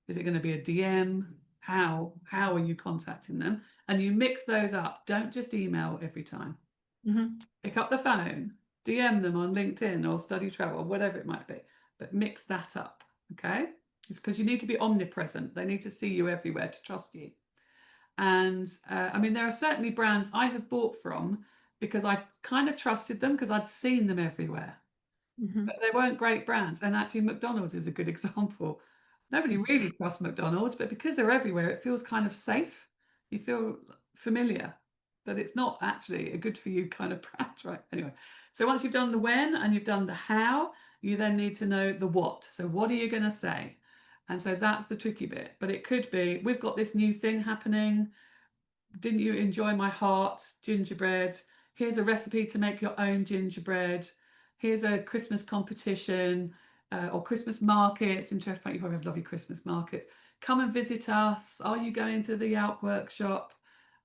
Is it going to be a DM? How are you contacting them? And you mix those up. Don't just email every time. Pick up the phone, DM them on LinkedIn or Study Travel, whatever it might be, but mix that up, okay? It's because you need to be omnipresent. They need to see you everywhere to trust you. And I mean, there are certainly brands I have bought from because I kind of trusted them because I'd seen them everywhere. But they weren't great brands. And actually, McDonald's is a good example. Nobody really trusts McDonald's, but because they're everywhere, it feels kind of safe. You feel familiar, but it's not actually a good for you kind of brand, right? Anyway, so once you've done the when and you've done the how, you then need to know the what. So what are you going to say? And so that's the tricky bit. But it could be, we've got this new thing happening. Didn't you enjoy my heart gingerbread? Here's a recipe to make your own gingerbread. Here's a Christmas competition or Christmas markets. In Treffbank, you probably have lovely Christmas markets. Come and visit us. Are you going to the IALC workshop?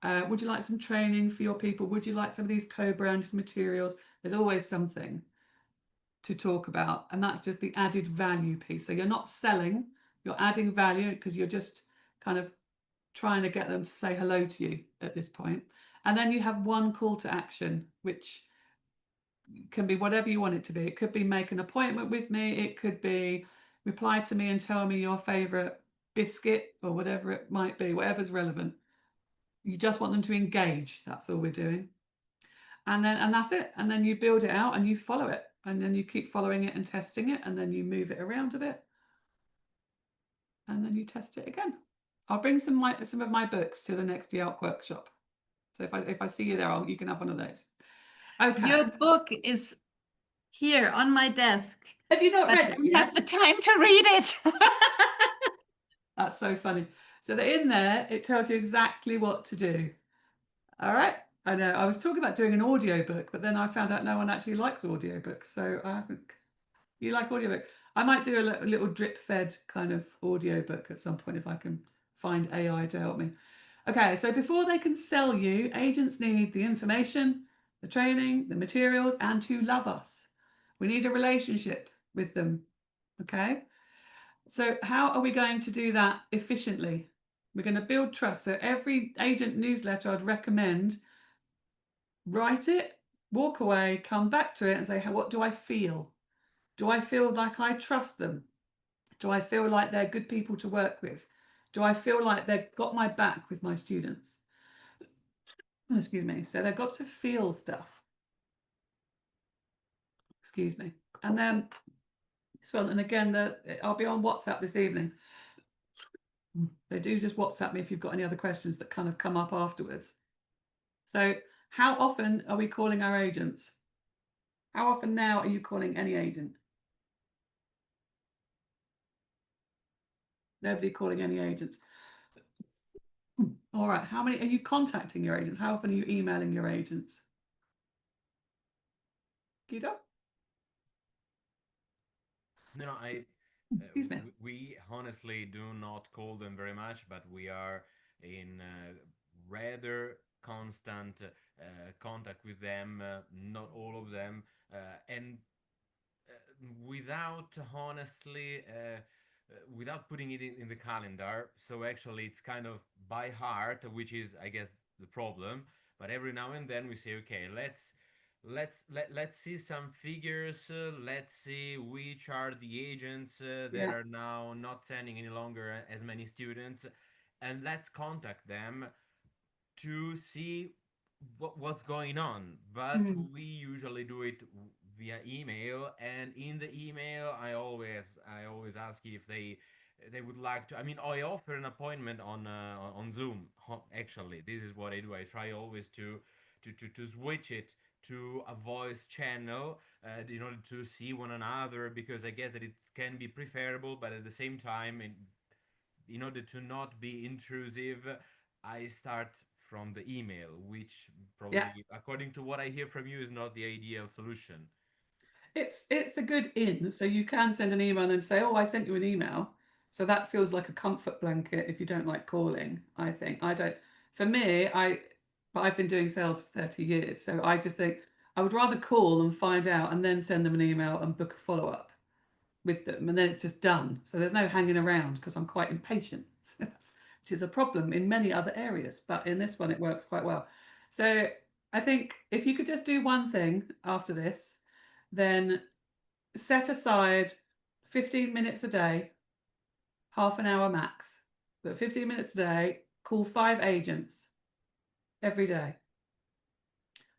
Would you like some training for your people? Would you like some of these co-branded materials? There's always something to talk about. And that's just the added value piece. So you're not selling, you're adding value because you're just kind of trying to get them to say hello to you at this point. And then you have one call to action, which can be whatever you want it to be. It could be make an appointment with me. It could be reply to me and tell me your favorite biscuit or whatever it might be, whatever's relevant. You just want them to engage. That's all we're doing. And that's it. And then you build it out and you follow it. And then you keep following it and testing it. And then you move it around a bit. And then you test it again. I'll bring some of my books to the next IALC workshop. So if I see you there, you can have one of those. Okay. Your book is here on my desk. Have you not read it? You have the time to read it. That's so funny. So in there, it tells you exactly what to do. All right. I know. I was talking about doing an audiobook, but then I found out no one actually likes audiobooks. So I haven't. You like audiobook? I might do a little drip-fed kind of audiobook at some point if I can find AI to help me. Okay, so before they can sell you, agents need the information, the training, the materials, and to love us. We need a relationship with them. Okay. So how are we going to do that efficiently? We're going to build trust. So every agent newsletter I'd recommend, write it, walk away, come back to it and say, what do I feel? Do I feel like I trust them? Do I feel like they're good people to work with? Do I feel like they've got my back with my students? Excuse me. So they've got to feel stuff. Excuse me. And then, and again, I'll be on WhatsApp this evening. They do just WhatsApp me if you've got any other questions that kind of come up afterwards. So how often are we calling our agents? How often now are you calling any agent? Nobody calling any agents. All right. How many are you contacting your agents? How often are you emailing your agents? Guido? No, Excuse me. We honestly do not call them very much, but we are in rather constant contact with them, not all of them, and without honestly, without putting it in the calendar. So actually it's kind of by heart, which is, I guess, the problem. But every now and then we say, okay, let's see some figures. Let's see which are the agents that are now not sending any longer as many students, and let's contact them to see what's going on. But we usually do it via email, and in the email I always ask if they would like to. I mean, I offer an appointment on Zoom. Actually, this is what I do. I try always to switch it to a voice channel in order to see one another, because I guess that it can be preferable, but at the same time, in order to not be intrusive, I start from the email, which probably, according to what I hear from you, is not the ideal solution. It's a good in. So you can send an email and then say, oh, I sent you an email. So that feels like a comfort blanket if you don't like calling, I think. For me, I've been doing sales for 30 years. So I just think I would rather call and find out and then send them an email and book a follow-up with them. And then it's just done. So there's no hanging around because I'm quite impatient, which is a problem in many other areas. But in this one, it works quite well. So I think if you could just do one thing after this, then set aside 15 minutes a day, half an hour max, but 15 minutes a day, call 5 agents every day.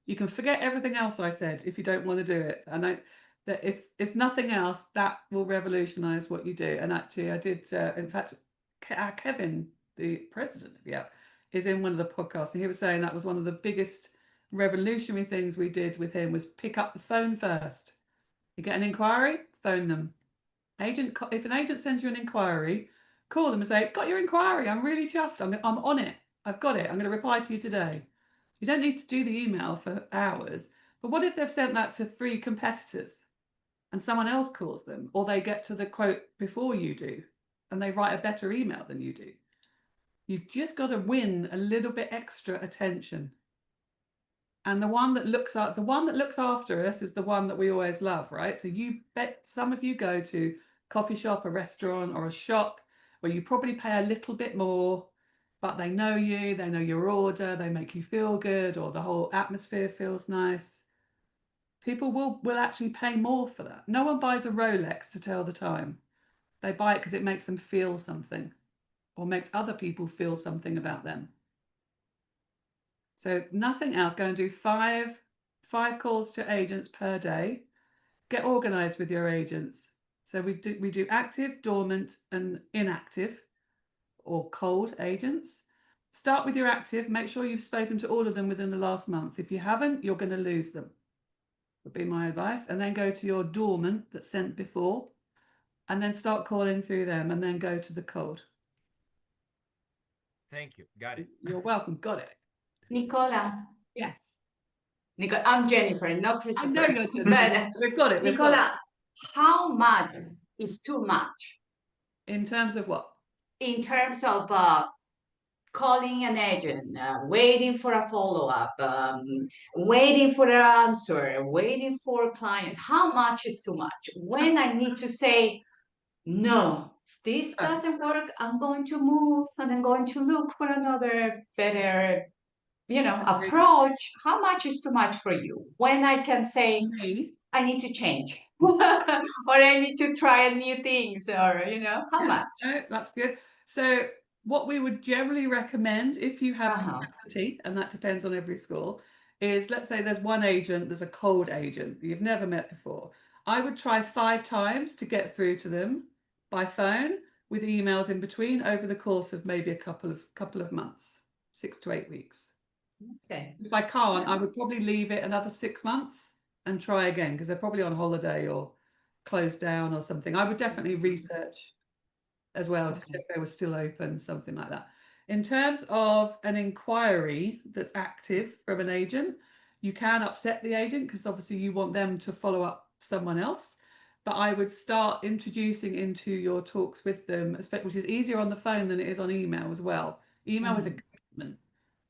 You can forget everything else I said if you don't want to do it. I know that if nothing else, that will revolutionize what you do. And actually I did, in fact, Kevin, the president of IALC, is in one of the podcasts, and he was saying that was one of the biggest revolutionary things we did with him was pick up the phone first. You get an inquiry, phone them. If an agent sends you an inquiry, call them and say, got your inquiry, I'm really chuffed, I'm on it, I've got it, I'm going to reply to you today. You don't need to do the email for hours. But what if they've sent that to 3 competitors and someone else calls them, or they get to the quote before you do and they write a better email than you do? You've just got to win a little bit extra attention. And the one that looks after us is the one that we always love, right? So you bet some of you go to a coffee shop, a restaurant, or a shop where you probably pay a little bit more, but they know you, they know your order, they make you feel good, or the whole atmosphere feels nice. People will actually pay more for that. No one buys a Rolex to tell the time. They buy it because it makes them feel something, or makes other people feel something about them. So nothing else. Go and do five calls to agents per day. Get organized with your agents. So we do active, dormant, and inactive, or cold agents. Start with your active. Make sure you've spoken to all of them within the last month. If you haven't, you're going to lose them. Would be my advice. And then go to your dormant that sent before, and then start calling through them, and then go to the cold. Thank you. Got it. You're welcome. Got it. Nicola. Yes. Nicola, I'm Jennifer, not I know Christopher. you're Jennifer. We've got it. Nicola, how much is too much? In terms of what? In terms of calling an agent, waiting for a follow-up, waiting for an answer, waiting for a client. How much is too much? When I need to say, no, this doesn't work, I'm going to move and I'm going to look for another better, approach. How much is too much for you? When I can say, I need to change or I need to try new things, or, how much? That's good. So what we would generally recommend, if you have capacity, and that depends on every school, is, let's say there's one agent, there's a cold agent you've never met before. I would try 5 times to get through to them by phone, with emails in between, over the course of maybe a couple of months, 6 to 8 weeks. Okay. If I can't, I would probably leave it another 6 months and try again, because they're probably on holiday or closed down or something. I would definitely research as well to check they were still open, something like that. In terms of an inquiry that's active from an agent, you can upset the agent because obviously you want them to follow up someone else. But I would start introducing into your talks with them, which is easier on the phone than it is on email as well. Email is a commitment,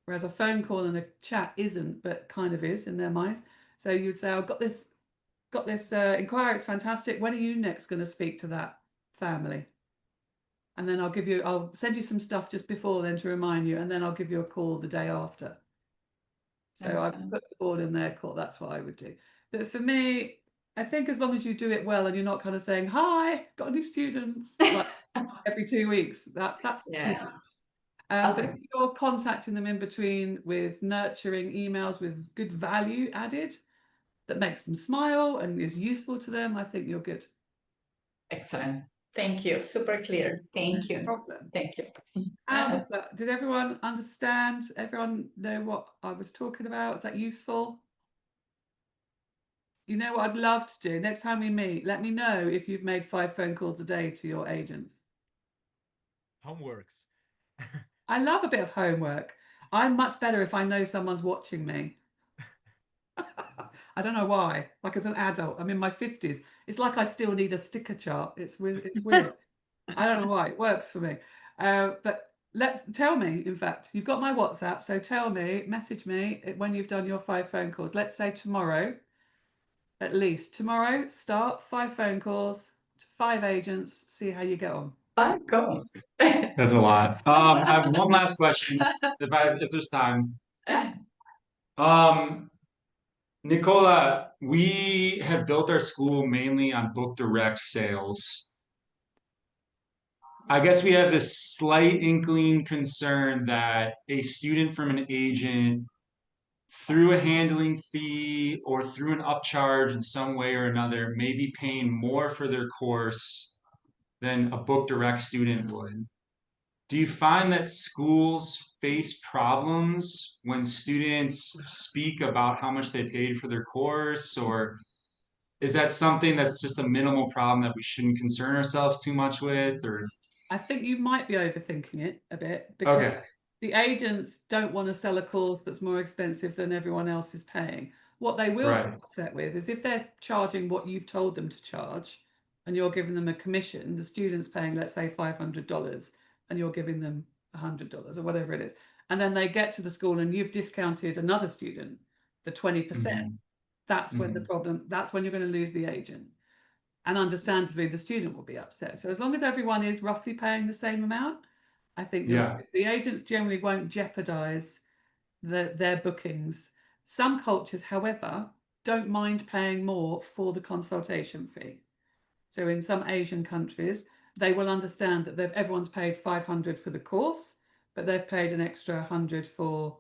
whereas a phone call and a chat isn't, but kind of is in their minds. So you would say, I've got this inquiry, it's fantastic. When are you next going to speak to that family? And then I'll send you some stuff just before then to remind you, and then I'll give you a call the day after. So I've put the board in their call. That's what I would do. But for me, I think as long as you do it well and you're not kind of saying, hi, got a new student, like every 2 weeks, that's too much. But if you're contacting them in between with nurturing emails with good value added, that makes them smile and is useful to them, I think you're good. Excellent. Thank you. Super clear. Thank you. No problem. Thank you. How was that? Did everyone understand? Everyone know what I was talking about? Is that useful? You know what I'd love to do? Next time we meet, let me know if you've made 5 phone calls a day to your agents. Homeworks. I love a bit of homework. I'm much better if I know someone's watching me. I don't know why. Like, as an adult, I'm in my 50s. It's like I still need a sticker chart. It's weird. I don't know why. It works for me. But tell me, in fact, you've got my WhatsApp. So tell me, message me when you've done your 5 phone calls. Let's say tomorrow, at least. Tomorrow, start 5 phone calls to 5 agents. See how you get on. 5 calls. That's a lot. I have one last question, if there's time. Nicola, we have built our school mainly on book direct sales. I guess we have this slight inkling concern that a student from an agent, through a handling fee or through an upcharge in some way or another, may be paying more for their course than a book direct student would. Do you find that schools face problems when students speak about how much they paid for their course, or is that something that's just a minimal problem that we shouldn't concern ourselves too much with, or? I think you might be overthinking it a bit, because Okay. the agents don't want to sell a course that's more expensive than everyone else is paying. What they will Right. be upset with is if they're charging what you've told them to charge and you're giving them a commission, the student's paying, let's say, $500 and you're giving them $100 or whatever it is. And then they get to the school and you've discounted another student, the 20%. Mhm. That's when the problem, that's when you're going to lose the agent. And understandably, the student will be upset. So as long as everyone is roughly paying the same amount, I think Yeah. the agents generally won't jeopardize their bookings. Some cultures, however, don't mind paying more for the consultation fee. So in some Asian countries, they will understand that everyone's paid 500 for the course, but they've paid an extra 100 for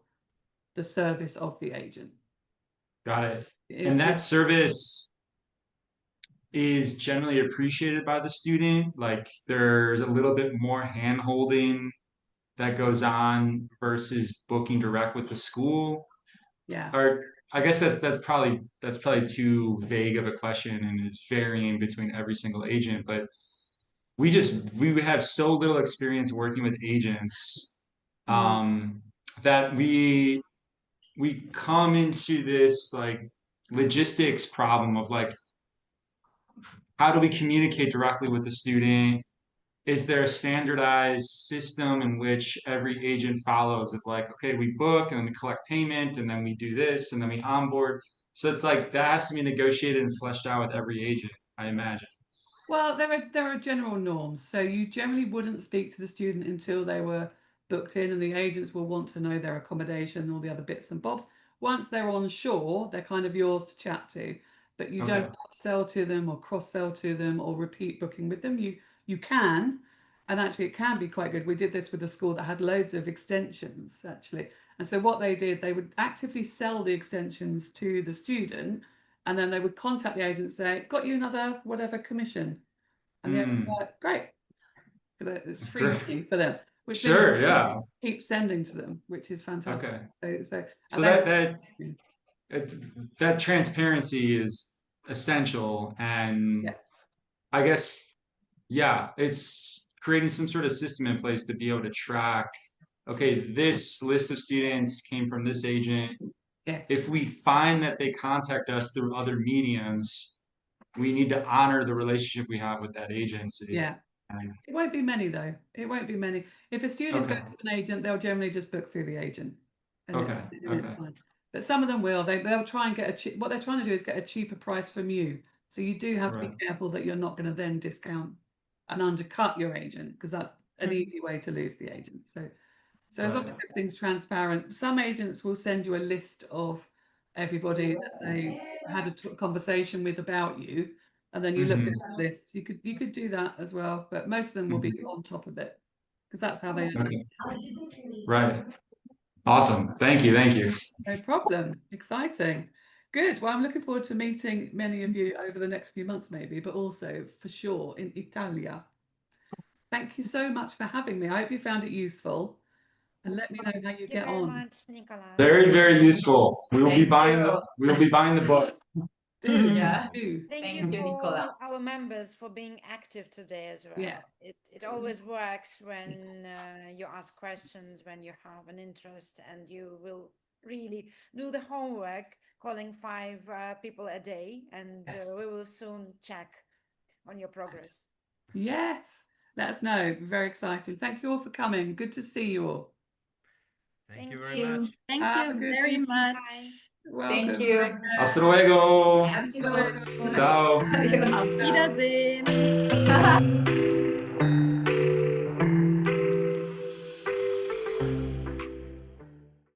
the service of the agent. Got it. And that service is generally appreciated by the student. Like there's a little bit more hand holding that goes on versus booking direct with the school. Yeah. Or I guess that's probably too vague of a question and is varying between every single agent. But we have so little experience working with agents that we come into this like logistics problem of like, how do we communicate directly with the student? Is there a standardized system in which every agent follows of like, okay, we book and then we collect payment and then we do this and then we onboard? So it's like that has to be negotiated and fleshed out with every agent, I imagine. Well, there are general norms. So you generally wouldn't speak to the student until they were booked in, and the agents will want to know their accommodation and all the other bits and bobs. Once they're on shore, they're kind of yours to chat to, but you don't upsell to them or cross-sell to them or repeat booking with them. You can, and actually it can be quite good. We did this with a school that had loads of extensions, actually. And so what they did, they would actively sell the extensions to the student, and then they would contact the agent and say, got you another whatever commission. And the agent's like, great. It's free money for them. Which sure, then yeah. keep sending to them, which is fantastic. Okay. So that transparency is essential. And yeah. I guess, yeah, it's creating some sort of system in place to be able to track, okay, this list of students came from this agent. Yes. If we find that they contact us through other mediums, we need to honor the relationship we have with that agency. Yeah. It won't be many though. It won't be many. If a student goes to an agent, they'll generally just book through the agent. And it's fine. But some of them will. They'll try and get what they're trying to do is get a cheaper price from you. So you do have to be careful that you're not going to then discount and undercut your agent, because that's an easy way to lose the agent. So as long as everything's transparent, some agents will send you a list of everybody that they had a conversation with about you, and then you look at that list. You could do that as well, but most of them will be on top of it, because that's how they Right. Awesome. Thank you. No problem. Exciting. Good. Well, I'm looking forward to meeting many of you over the next few months, maybe, but also for sure in Italia. Thank you so much for having me. I hope you found it useful, and let me know how you get on. Much, Nicola. Very, very useful. We will be buying the book. Thank you Thank you, for Nicola. our members for being active today as well. Yeah. It always works when you ask questions, when you have an interest, and you will really do the homework, calling 5 people a day, and we will soon check on your progress. Yes. Let us know. Very exciting. Thank you all for coming. Good to see you all. Thank you very much. Thank you very much. Welcome. Thank you. Hasta luego. Adios. Ciao. Adios. Auf Wiedersehen.